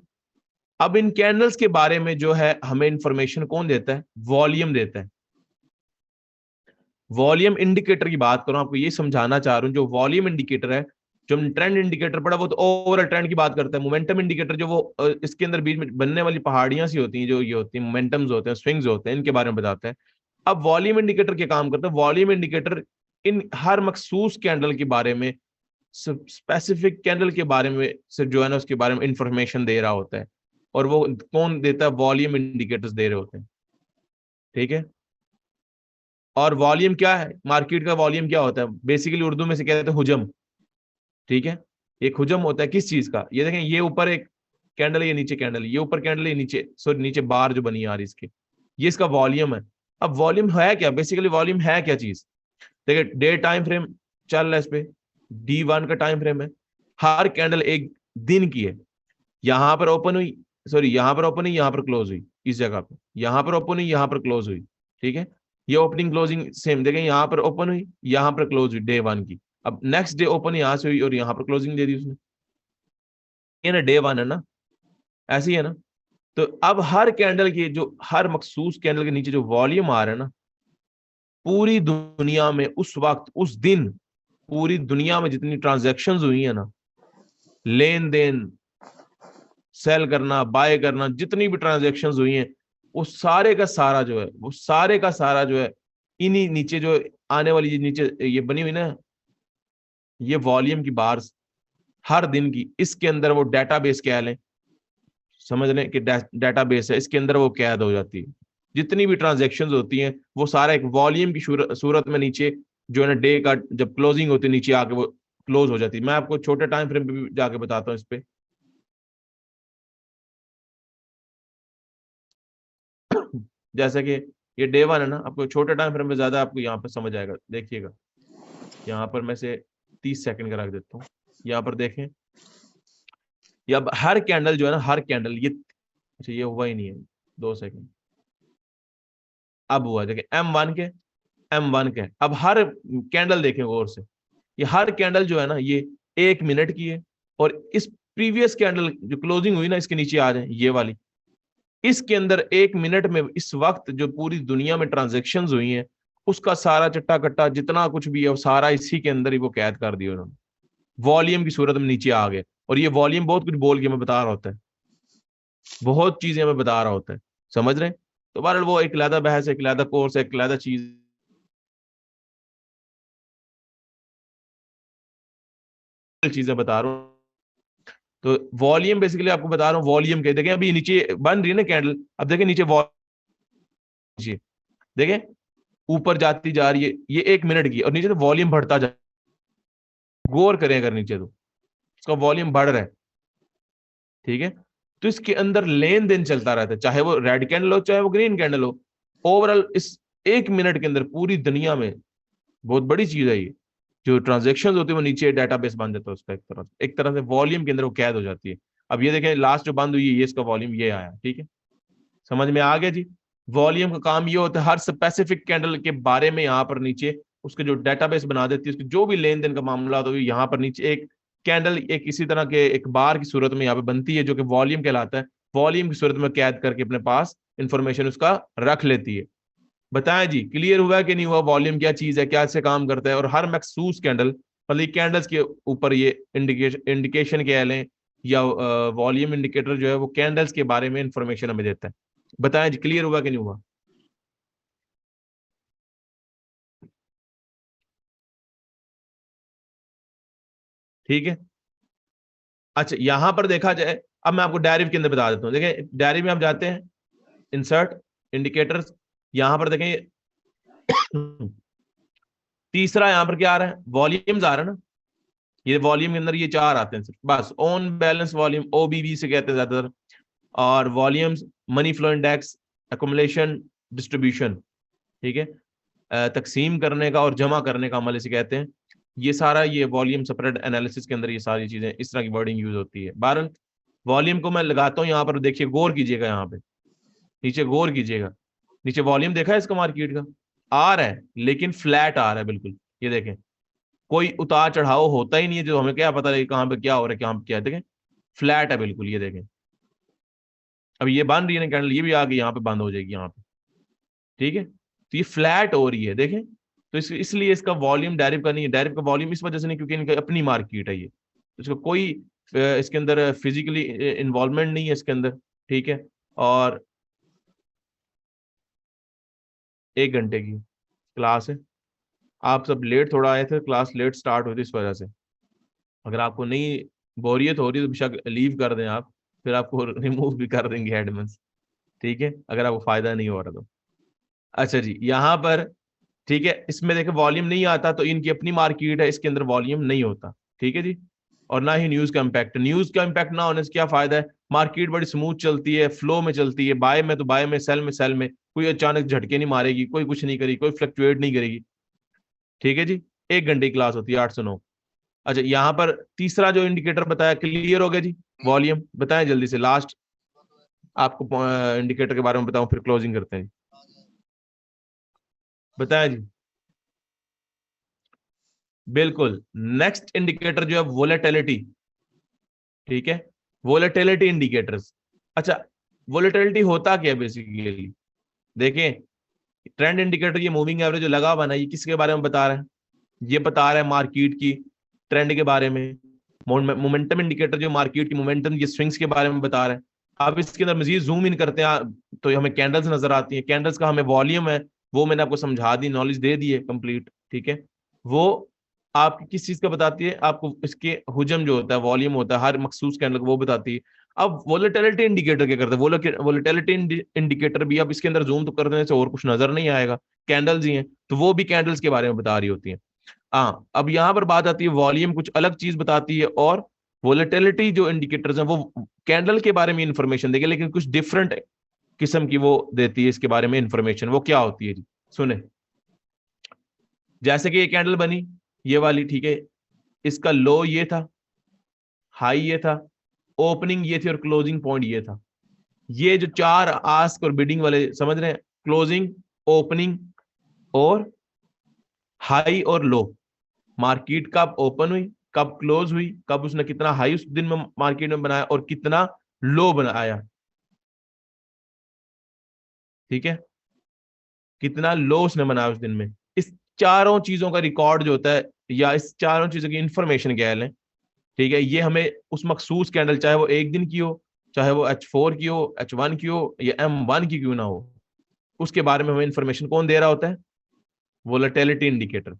अब इन कैंडल्स के बारे में जो है हमें इंफॉर्मेशन कौन देता है? वॉल्यूम देता है। वॉल्यूम इंडिकेटर की बात करूं, आपको ये समझाना चाह रहा हूं, जो वॉल्यूम इंडिकेटर है, जो हम ट्रेंड इंडिकेटर पढ़ा वो तो ओवरऑल ट्रेंड की बात करता है। मोमेंटम इंडिकेटर जो वो इसके अंदर बीच में बनने वाली पहाड़ियां सी होती हैं, जो ये होती हैं मोमेंटम्स होते हैं, स्विंग्स होते हैं, इनके बारे में बताता है। अब वॉल्यूम इंडिकेटर क्या काम करता है? वॉल्यूम इंडिकेटर इन हर मखसूस कैंडल के बारे में, स्पेसिफिक कैंडल के बारे में सिर्फ जो है ना उसके बारे में इंफॉर्मेशन दे रहा होता है। और वो कौन देता है? वॉल्यूम इंडिकेटर्स दे रहे होते हैं, ठीक है। और वॉल्यूम क्या है? मार्केट का वॉल्यूम क्या होता है? बेसिकली उर्दू में से कहते हैं हुजम, ठीक है। एक हुजम होता है किस चीज का? ये देखें, ये ऊपर एक कैंडल है, ये नीचे कैंडल है, ये ऊपर कैंडल है, ये नीचे, सॉरी नीचे बार जो बनी आ रही इसके, ये इसका वॉल्यूम है। अब वॉल्यूम है क्या? बेसिकली वॉल्यूम है क्या चीज? देखिए डे टाइम फ्रेम चल रहा है इस पे, D1 का टाइम फ्रेम है, हर कैंडल एक दिन की है। यहां पर ओपन हुई, सॉरी यहां पर ओपन हुई, यहां पर क्लोज हुई, इस जगह पे यहां पर ओपन हुई, यहां पर क्लोज हुई, ठीक है। ये ओपनिंग क्लोजिंग सेम देखें, यहां पर ओपन हुई, यहां पर क्लोज हुई डे 1 की। अब नेक्स्ट डे ओपन यहां से हुई और यहां पर क्लोजिंग दे दी उसने, ये ना डे 1 है ना, ऐसी है ना। तो अब हर कैंडल की जो हर मखसूस कैंडल के नीचे जो वॉल्यूम आ रहा है ना, पूरी दुनिया में उस वक्त उस दिन पूरी दुनिया में जितनी ट्रांजैक्शंस हुई है ना, लेन देन, सेल करना, बाय करना, जितनी भी ट्रांजैक्शंस हुई हैं, वो सारे का सारा जो है, वो सारे का सारा जो है, इन्हीं नीचे जो आने वाली ये नीचे ये बनी हुई ना, ये वॉल्यूम की बार्स हर दिन की, इसके अंदर वो डेटाबेस कह लें, समझ लें कि डेटाबेस है, इसके अंदर वो कैद हो जाती है। जितनी भी ट्रांजैक्शंस होती हैं वो सारा एक वॉल्यूम की सूरत में नीचे जो है ना, डे का जब क्लोजिंग होती है नीचे आके वो क्लोज हो जाती है। मैं आपको छोटे टाइम फ्रेम पे भी जाके बताता हूँ इस पे। जैसे कि ये डे 1 है ना, आपको छोटे टाइम फ्रेम में ज्यादा आपको यहाँ पर समझ आएगा, देखिएगा। यहाँ पर मैं से 30 सेकंड का रख देता हूँ, यहाँ पर देखें। ये अब हर कैंडल जो है ना, हर कैंडल ये, अच्छा ये हुआ ही नहीं है, 2 सेकंड, अब हुआ, देखें M1 के अब हर कैंडल देखें गौर से, ये हर कैंडल जो है ना, ये 1 मिनट की है। और इस प्रीवियस कैंडल जो क्लोजिंग हुई ना, इसके नीचे आ जाए ये वाली, इसके अंदर 1 मिनट में इस वक्त जो पूरी दुनिया में ट्रांजेक्शन हुई हैं, उसका सारा चट्टा कट्टा जितना कुछ भी है वो सारा इसी के अंदर ही वो कैद कर दिया उन्होंने, वॉल्यूम की सूरत में नीचे आ गए। और ये वॉल्यूम बहुत कुछ बोल के हमें बता रहा होता है, बहुत चीजें हमें बता रहा होता है, समझ रहे हैं? तो बहरहाल वो एक अलहदा बहस है, एक अलहदा कोर्स है, एक अलहदा चीज, चीजें बता रहा हूँ। तो वॉल्यूम बेसिकली आपको बता रहा हूँ, वॉल्यूम के देखें, अभी नीचे बन रही है ना कैंडल, अब देखें नीचे नीचे देखें, ऊपर जाती जा रही है, ये 1 मिनट की, और नीचे तो वॉल्यूम बढ़ता जा, गौर करें अगर नीचे तो इसका वॉल्यूम बढ़ रहा है, ठीक है। तो इसके अंदर लेन देन चलता रहता है, चाहे वो रेड कैंडल हो चाहे वो ग्रीन कैंडल हो। ओवरऑल इस 1 मिनट के अंदर पूरी दुनिया में बहुत बड़ी चीज है ये, जो ट्रांजेक्शन होती है वो नीचे डेटाबेस बन जाता है उसका, एक तरह से वॉल्यूम के अंदर वो कैद हो जाती है। अब ये देखें लास्ट जो बंद हुई है, ये इसका वॉल्यूम ये आया, ठीक है। समझ में आ गया जी? वॉल्यूम का काम ये होता है हर स्पेसिफिक कैंडल के बारे में यहाँ पर नीचे उसके जो डेटाबेस बना देती है, उसके जो भी लेन देन का मामला तो यहाँ पर नीचे एक कैंडल एक इसी तरह के एक बार की सूरत में यहाँ पे बनती है, जो कि वॉल्यूम कहलाता है। वॉल्यूम की सूरत में कैद करके अपने पास इंफॉर्मेशन उसका रख लेती है। बताएं जी, क्लियर हुआ कि नहीं हुआ? वॉल्यूम क्या चीज है, क्या से काम करता है? और हर मखसूस कैंडल, मतलब कैंडल्स के ऊपर ये इंडिकेशन कह लें या वॉल्यूम इंडिकेटर जो है वो कैंडल्स के बारे में इंफॉर्मेशन हमें देता है। बताएं जी, क्लियर हुआ कि नहीं हुआ? ठीक है। अच्छा यहां पर देखा जाए, अब मैं आपको डायरी के अंदर बता देता हूँ। देखिए डायरी में आप जाते हैं, इंसर्ट, इंडिकेटर्स, यहां पर देखें तीसरा यहां पर क्या आ रहा है? वॉल्यूम्स आ रहा है ना, ये वॉल्यूम के अंदर ये 4 आते हैं सिर्फ, बस ऑन बैलेंस वॉल्यूम, OBV से कहते हैं ज्यादातर। और volumes, money flow index, accumulation, distribution, ठीक है। तकसीम करने का और जमा करने का अमल इसे कहते हैं। ये सारा ये वॉल्यूम स्प्रेड एनालिसिस के अंदर ये सारी चीजें इस तरह की वर्डिंग यूज होती है। बहरहाल वॉल्यूम को मैं लगाता हूँ यहाँ पर, देखिए गौर कीजिएगा, यहाँ पे नीचे गौर कीजिएगा, नीचे वॉल्यूम देखा है इसका मार्केट का, आ रहा है लेकिन फ्लैट आ रहा है बिल्कुल, ये देखें, कोई उतार चढ़ाव होता ही नहीं है, जो हमें क्या पता लगे कहाँ पे क्या हो रहा है, कहाँ पे क्या है, देखें फ्लैट है बिल्कुल, ये देखें। अब ये बन रही है ना कैंडल, ये भी आगे यहाँ पे बंद हो जाएगी यहाँ पे, ठीक है। तो ये फ्लैट हो रही है, देखें। तो इसलिए इसका वॉल्यूम डायरेक्ट का नहीं है। डायरेक्ट का वॉल्यूम इस वजह से नहीं क्योंकि इनकी अपनी मार्केट है ये, तो इसका कोई इसके अंदर फिजिकली इन्वॉल्वमेंट नहीं है इसके अंदर, ठीक है। और 1 घंटे की क्लास है, आप सब लेट थोड़ा आए थे, क्लास लेट स्टार्ट हुई थी इस वजह से। अगर आपको नहीं बोरियत हो रही है तो बेशक लीव कर दें आप, फिर आपको रिमूव भी कर देंगे एडमिन, ठीक है, अगर आपको फायदा नहीं हो रहा तो। अच्छा जी, यहाँ पर ठीक है, इसमें देखे वॉल्यूम नहीं आता तो इनकी अपनी मार्केट है, इसके अंदर वॉल्यूम नहीं होता, ठीक है जी। और ना ही न्यूज का इम्पैक्ट, न्यूज का इम्पैक्ट ना होने से क्या फायदा है, मार्केट बड़ी स्मूथ चलती है, फ्लो में चलती है, बाय में तो बाय में, सेल में सेल में, कोई अचानक झटके नहीं मारेगी, कोई कुछ नहीं करेगी, कोई फ्लक्चुएट नहीं करेगी, ठीक है जी। 1 घंटे की क्लास होती है 8 से 9। अच्छा, यहाँ पर तीसरा जो इंडिकेटर बताया क्लियर हो गया जी, वॉल्यूम बताएं जल्दी से, लास्ट आपको इंडिकेटर के बारे में बताऊं फिर क्लोजिंग करते हैं जी, बताएं जी। बिल्कुल, नेक्स्ट इंडिकेटर जो है वोलेटिलिटी, ठीक है, वोलेटिलिटी इंडिकेटर्स। अच्छा, वोलेटिलिटी होता क्या है बेसिकली, देखें, ट्रेंड इंडिकेटर ये मूविंग एवरेज जो लगा हुआ ना, ये किसके बारे में बता रहा है, ये बता रहा है मार्केट की ट्रेंड के बारे में। मोमेंटम इंडिकेटर जो मार्केट की मोमेंटम ये स्विंग्स के बारे में बता रहा है। अब इसके अंदर मजीद जूम इन करते हैं तो हमें कैंडल्स नजर आती हैं, कैंडल्स का हमें वॉल्यूम है वो मैंने आपको समझा दी, नॉलेज दे दी है कंप्लीट, ठीक है। वो आपकी किस चीज का बताती है, आपको इसके हुजम जो होता है, वॉल्यूम होता है हर मखसूस कैंडल को, वो बताती है। अब वोलेटिलिटी इंडिकेटर क्या करता है, वोलेटिलिटी इंडिकेटर भी, अब इसके अंदर जूम तो कर देने से और कुछ नजर नहीं आएगा, कैंडल्स ही हैं, तो वो भी कैंडल्स के बारे में बता रही होती है। हाँ, अब यहां पर बात आती है वॉल्यूम कुछ अलग चीज बताती है, और वोलेटिलिटी जो इंडिकेटर्स हैं वो कैंडल के बारे में इंफॉर्मेशन देगी, लेकिन कुछ डिफरेंट किस्म की वो देती है इसके बारे में इंफॉर्मेशन। वो क्या होती है जी, सुने। जैसे कि ये कैंडल बनी, ये वाली, ठीक है, इसका लो ये था, हाई ये था, ओपनिंग ये थी, और क्लोजिंग पॉइंट ये था। ये जो चार आस्क और बिडिंग वाले समझ रहे हैं, क्लोजिंग, ओपनिंग और हाई और लो, मार्केट कब ओपन हुई, कब क्लोज हुई, कब उसने कितना हाई उस दिन में मार्केट में बनाया और कितना लो बनाया, ठीक है, कितना लो उसने बनाया उस दिन में। इस चारों चीजों का रिकॉर्ड जो होता है, या इस चारों चीजों की इंफॉर्मेशन कह लें, ठीक है, ये हमें उस मखसूस कैंडल, चाहे वो 1 दिन की हो, चाहे वो H4 की हो, H1 की हो, या M1 की क्यों ना हो, उसके बारे में हमें इंफॉर्मेशन कौन दे रहा होता है, वोलेटिलिटी इंडिकेटर।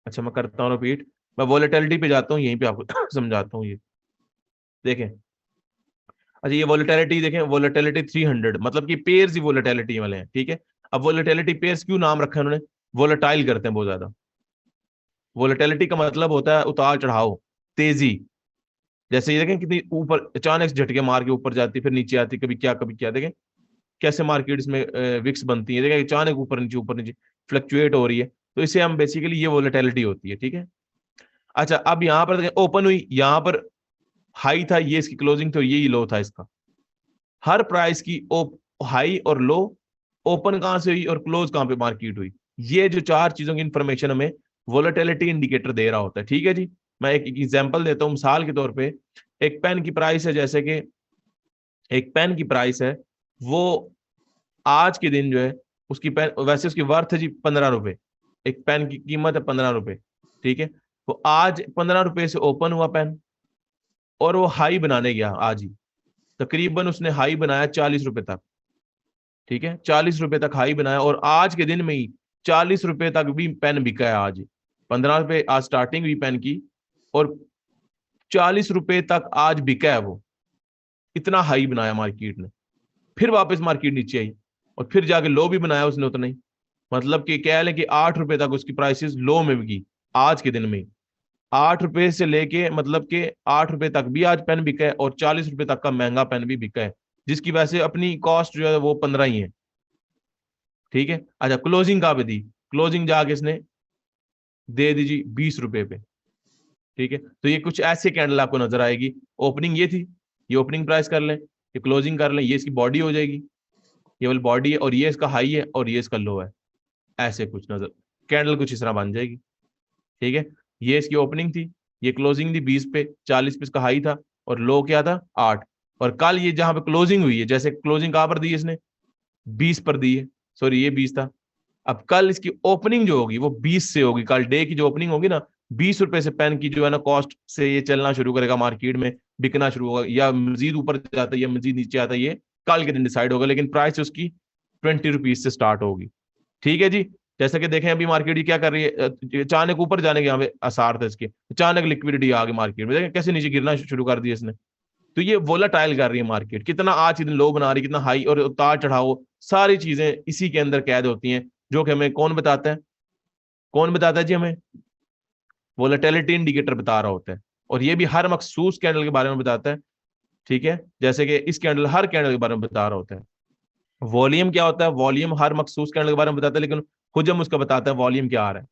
अच्छा, मैं करता हूँ रिपीट, मैं वोलेटिलिटी पे जाता हूँ, यहीं पे आपको समझाता हूँ ये, देखें। अच्छा, ये वोलेटिलिटी देखें, वोलेटिलिटी 300, मतलब कि पेयर्स ही वोलेटिलिटी वाले हैं, ठीक है। अब वोलेटिलिटी पेयर्स क्यों नाम रखा है उन्होंने, वोलेटाइल करते हैं बहुत ज्यादा। वोलेटिलिटी का मतलब होता है उतार चढ़ाव, तेजी। जैसे ये देखें कितनी ऊपर अचानक से झटके मार के ऊपर जाती, फिर नीचे आती, कभी क्या, देखें कैसे मार्केट में विक्स बनती है, देखें अचानक ऊपर नीचे फ्लक्चुएट हो रही है, तो इसे हम बेसिकली, ये वोलेटिलिटी होती है, ठीक है। अच्छा, अब यहाँ पर देखें, ओपन हुई, यहाँ पर हाई था, ये इसकी क्लोजिंग, तो यही लो था इसका। हर प्राइस की हाई और लो, ओपन कहां से हुई और क्लोज कहां पे मार्केट हुई, ये जो चार चीजों की इंफॉर्मेशन हमें वोलेटिलिटी इंडिकेटर दे रहा होता है, ठीक है जी। मैं एक एग्जांपल देता हूं, मिसाल के तौर पे, एक पेन की प्राइस है, जैसे कि एक पेन की प्राइस है, वो आज के दिन जो है, उसकी पेन वैसे उसकी वर्थ है जी 15 रुपए, एक पेन की कीमत है 15 रुपए, ठीक है। वो आज 15 रुपए से ओपन हुआ पेन, और वो हाई बनाने गया आज ही, तकरीबन उसने हाई बनाया 40 रुपए तक, ठीक है, 40 रुपए तक हाई बनाया, और आज के दिन में ही 40 रुपए तक भी पेन बिका है आज। 15 रुपए आज स्टार्टिंग हुई पेन की, और 40 रुपए तक आज बिका है वो, इतना हाई बनाया मार्केट ने। फिर वापस मार्केट नीचे आई, और फिर जाके लो भी बनाया उसने उतना ही, मतलब कि कह लें कि 8 रुपए तक उसकी प्राइसेस लो में बिकी आज के दिन में ही। 8 रुपए से लेके मतलब कि 8 रुपए तक भी आज पेन बिका है, और 40 रुपए तक का महंगा पेन भी बिका है, जिसकी वजह से अपनी कॉस्ट जो है वो 15 ही है, ठीक है। अच्छा, क्लोजिंग कहाँ पे दी, क्लोजिंग जाके इसने दे दीजिए 20 रुपए पे, ठीक है। तो ये कुछ ऐसे कैंडल आपको नजर आएगी, ओपनिंग ये थी, ये ओपनिंग प्राइस कर लें, ये क्लोजिंग कर लें, ये इसकी बॉडी हो जाएगी, ये वाली बॉडी है, और ये इसका हाई है, और ये इसका लो है, ऐसे कुछ नजर कैंडल कुछ इस तरह बन जाएगी, ठीक है। ये इसकी ओपनिंग थी, ये क्लोजिंग थी 20 पे, 40 पे इसका हाई था, और लो क्या था 8। और कल ये जहां पे क्लोजिंग हुई है, जैसे क्लोजिंग कहां पर दी है इसने 20 पर दी है, सॉरी ये 20 था। अब कल इसकी ओपनिंग जो होगी वो 20 से होगी, कल डे की जो ओपनिंग होगी ना, 20 रुपए से पेन की जो है ना कॉस्ट से ये चलना शुरू करेगा मार्केट में, बिकना शुरू होगा, या मजीद ऊपर जाता है या मजीद नीचे आता है, ये कल के दिन डिसाइड होगा, लेकिन प्राइस उसकी 20 रुपीज से स्टार्ट होगी। ठीक है जी। जैसे कि देखें अभी मार्केट ये क्या कर रही है, अचानक ऊपर जाने के यहाँ पे आसार थे इसके, अचानक लिक्विडिटी आ गई मार्केट में, देखें कैसे नीचे गिरना शुरू कर दिया इसने। तो ये वोलाटाइल कर रही है मार्केट, कितना आज के दिन लो बना रही है, कितना हाई और उतार चढ़ाओ, सारी चीजें इसी के अंदर कैद होती हैं, जो कि हमें कौन बताता है, कौन बताता है जी हमें, वोलेटिलिटी इंडिकेटर बता रहा होता है। और ये भी हर मखसूस कैंडल के बारे में बताता है। ठीक है, जैसे कि इस कैंडल, हर कैंडल के बारे में बता रहा होता है। वॉल्यूम क्या होता है, वॉल्यूम हर मखसूस कैंडल के बारे में बताता है, लेकिन हुजम उसका बताता है वॉल्यूम क्या आ रहा है।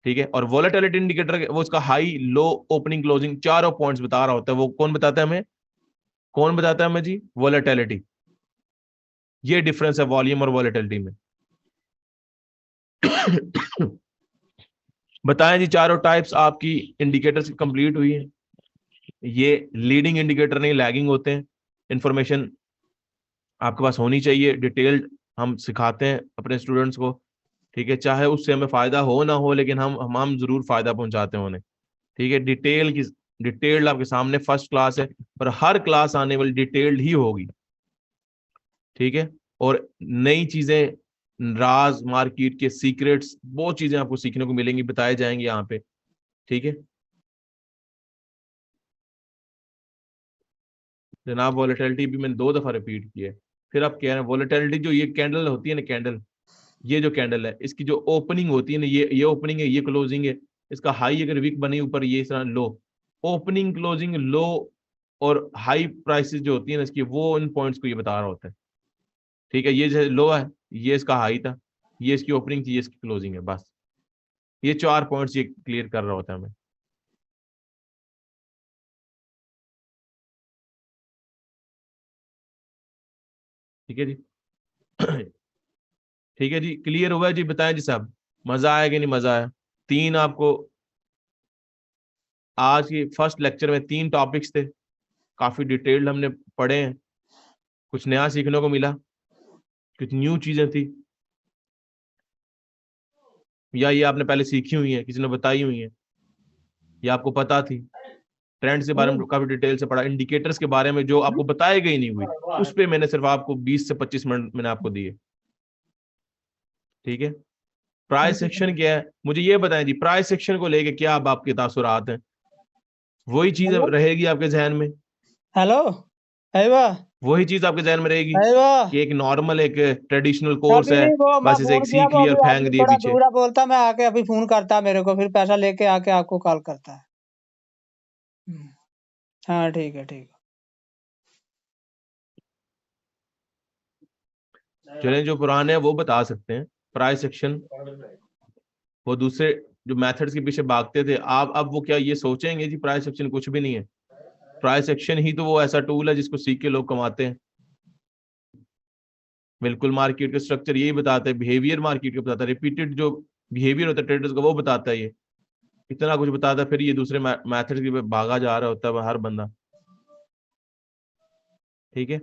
ठीक है, और वोलेटिलिटी इंडिकेटर वो उसका हाई लो ओपनिंग क्लोजिंग चारों पॉइंट्स बता रहा होता है। वो कौन बताता है हमें, कौन बताता है हमें जी, वोलेटिलिटी। ये डिफरेंस है वॉल्यूम और वोलेटिलिटी में। बताएं जी, चारों टाइप्स आपकी इंडिकेटर्स की कंप्लीट हुई है। ये लीडिंग इंडिकेटर नहीं, लैगिंग होते हैं। इंफॉर्मेशन आपके पास होनी चाहिए डिटेल्ड, हम सिखाते हैं अपने स्टूडेंट्स को। ठीक है, चाहे उससे हमें फायदा हो ना हो, लेकिन हम जरूर फायदा पहुंचाते हैं उन्हें। ठीक है, डिटेल्ड आपके सामने फर्स्ट क्लास है, और हर क्लास आने वाली डिटेल्ड ही होगी। ठीक है, और नई चीजें, राज मार्केट के सीक्रेट्स, बहुत चीजें आपको सीखने को मिलेंगी, बताए जाएंगे यहाँ पे। ठीक है जनाब, वॉलेटिलिटी भी मैंने 2 दफा रिपीट की है। फिर आप कह रहे हैं वॉलेटिलिटी, जो ये कैंडल होती है ना कैंडल, ये जो कैंडल है इसकी जो ओपनिंग होती है ना, ये ओपनिंग है, ये क्लोजिंग है। इसका हाई अगर वीक बनी ऊपर, ये इस तरह लो, ओपनिंग क्लोजिंग लो और हाई प्राइसेस जो होती है ना इसकी, वो इन पॉइंट्स को ये बता रहा होता है। ठीक है, ये जैसे लो है, ये इसका हाई था, ये इसकी ओपनिंग थी, ये इसकी क्लोजिंग है, बस ये 4 पॉइंट्स ये क्लियर कर रहा होता है हमें। ठीक है जी। ठीक है जी, क्लियर हुआ है जी, बताएं जी साहब, मजा आया कि नहीं मजा आया। तीन आपको आज की फर्स्ट लेक्चर में 3 टॉपिक्स थे, काफी डिटेल्ड हमने पढ़े हैं, कुछ नया सीखने को मिला, कुछ न्यू चीजें थी, या ये आपने पहले सीखी हुई है, किसी ने बताई हुई है, या आपको पता थी। ट्रेंड्स के बारे में काफी डिटेल से पढ़ा, इंडिकेटर्स के बारे में जो आपको बताए गई नहीं हुई, उस पे मैंने सिर्फ आपको 20 से 25 मिनट मैंने आपको दिए। ठीक है, प्राइस सेक्शन क्या है, मुझे ये बताएं जी, प्राइस सेक्शन को लेके क्या अब आपके तासुरात हैं। वही चीज रहेगी आपके जहन में, हेलो अयवा वही चीज आपके जहन में रहेगी अयवा कि एक नॉर्मल एक ट्रेडिशनल कोर्स अभी है, वो मैं बस इसे फोन एक किया सीख वो लिया और अभी फेंक आदमी दिए थोड़ा पीछे। दूसरा बोलता, मैं आके अभी फोन करता मेरे को, फिर पैसा लेके आके आपको कॉल करता है। हम्म, हाँ ठीक है ठीक चलें, जो पुराने हैं वो बता सकते हैं प्राइस सेक्शन, वो दूसरे जो मेथड्स के पीछे भागते थे, आप अब वो क्या ये सोचेंगे जी प्राइस सेक्शन कुछ भी नहीं है। प्राइस एक्शन ही तो वो ऐसा टूल है जिसको सीख के लोग कमाते हैं। बिल्कुल, मार्केट का स्ट्रक्चर यही बताता है, बिहेवियर मार्केट का बताता है, रिपीटेड जो बिहेवियर होता है ट्रेडर्स का वो बताता है, ये इतना कुछ बताता है, फिर ये दूसरे मैथड की भागा जा रहा होता है हर बंदा। ठीक है,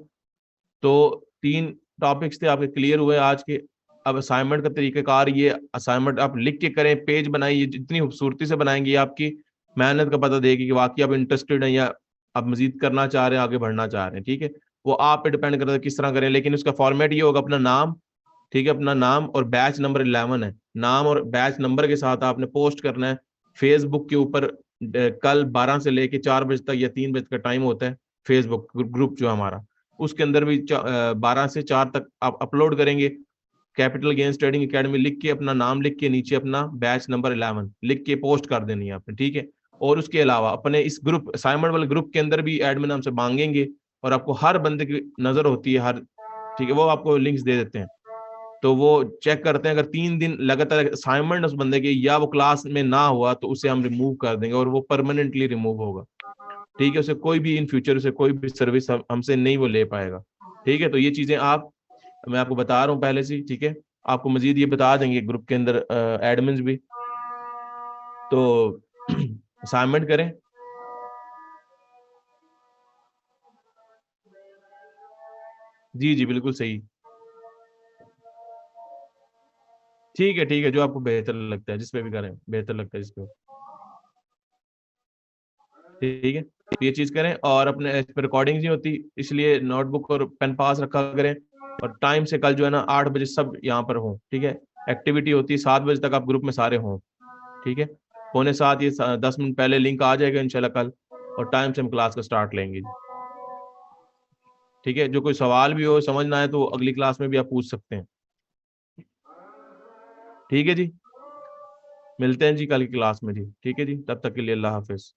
तो 3 टॉपिक्स थे आपके, क्लियर हुए आज के। अब असाइनमेंट का तरीकाकार, ये असाइनमेंट आप लिख के करें, पेज बनाइए, जितनी खूबसूरती से बनाएंगे ये आपकी मेहनत का पता देगी कि वाकई आप इंटरेस्टेड हैं या आप मजीद करना चाह रहे हैं, आगे बढ़ना चाह रहे हैं। ठीक है, वो आप पे डिपेंड करता है किस तरह करें, लेकिन उसका फॉर्मेट ये होगा, अपना नाम, ठीक है, अपना नाम और बैच नंबर 11 है, नाम और बैच नंबर के साथ आपने पोस्ट करना है फेसबुक के ऊपर। कल 12 से लेके 4 बजे तक या 3 बजे का टाइम होता है, फेसबुक ग्रुप जो हमारा, उसके अंदर भी 12 से 4 तक आप अपलोड करेंगे। कैपिटल गेन्स ट्रेडिंग एकेडमी लिख के, अपना नाम लिख के, नीचे अपना बैच नंबर 11 लिख के पोस्ट कर देनी है आपने। ठीक है, और उसके अलावा अपने इस ग्रुप असाइनमेंट वाले ग्रुप के अंदर भी एडमिन हमसे मांगेंगे, और आपको हर बंदे की नजर होती है हर, ठीक है, वो आपको लिंक्स दे देते हैं, तो वो चेक करते हैं, अगर 3 दिन लगातार असाइनमेंट उस बंदे के या वो क्लास में ना हुआ तो उसे हम रिमूव कर देंगे, और वो परमानेंटली रिमूव होगा। ठीक है, उसे कोई भी इन फ्यूचर उसे कोई भी सर्विस हमसे नहीं वो ले पाएगा। ठीक है, तो ये चीजें आप, मैं आपको बता रहा हूँ पहले से, ठीक है, आपको मजीद ये बता देंगे ग्रुप के अंदर एडमिन भी। तो असाइनमेंट करें। जी जी बिल्कुल सही। ठीक है, जो आपको बेहतर लगता है, जिस पे भी करें, बेहतर लगता है जिस पे। ठीक है, तो ये चीज करें। और अपने इस पे रिकॉर्डिंग नहीं होती, इसलिए नोटबुक और पेन पास रखा करें। और टाइम से कल जो है ना 8 बजे सब यहाँ पर हों। ठीक है, एक्टिविटी होती है 7 बजे तक, आप ग्रुप में सारे हों। ठीक है, 6:45 ये 10 मिनट पहले लिंक आ जाएगा इंशाल्लाह कल, और टाइम से हम क्लास का स्टार्ट लेंगे। ठीक है, जो कोई सवाल भी हो, समझ ना आए, तो अगली क्लास में भी आप पूछ सकते हैं। ठीक है जी, मिलते हैं जी कल की क्लास में जी। ठीक है जी, तब तक के लिए अल्लाह हाफिज।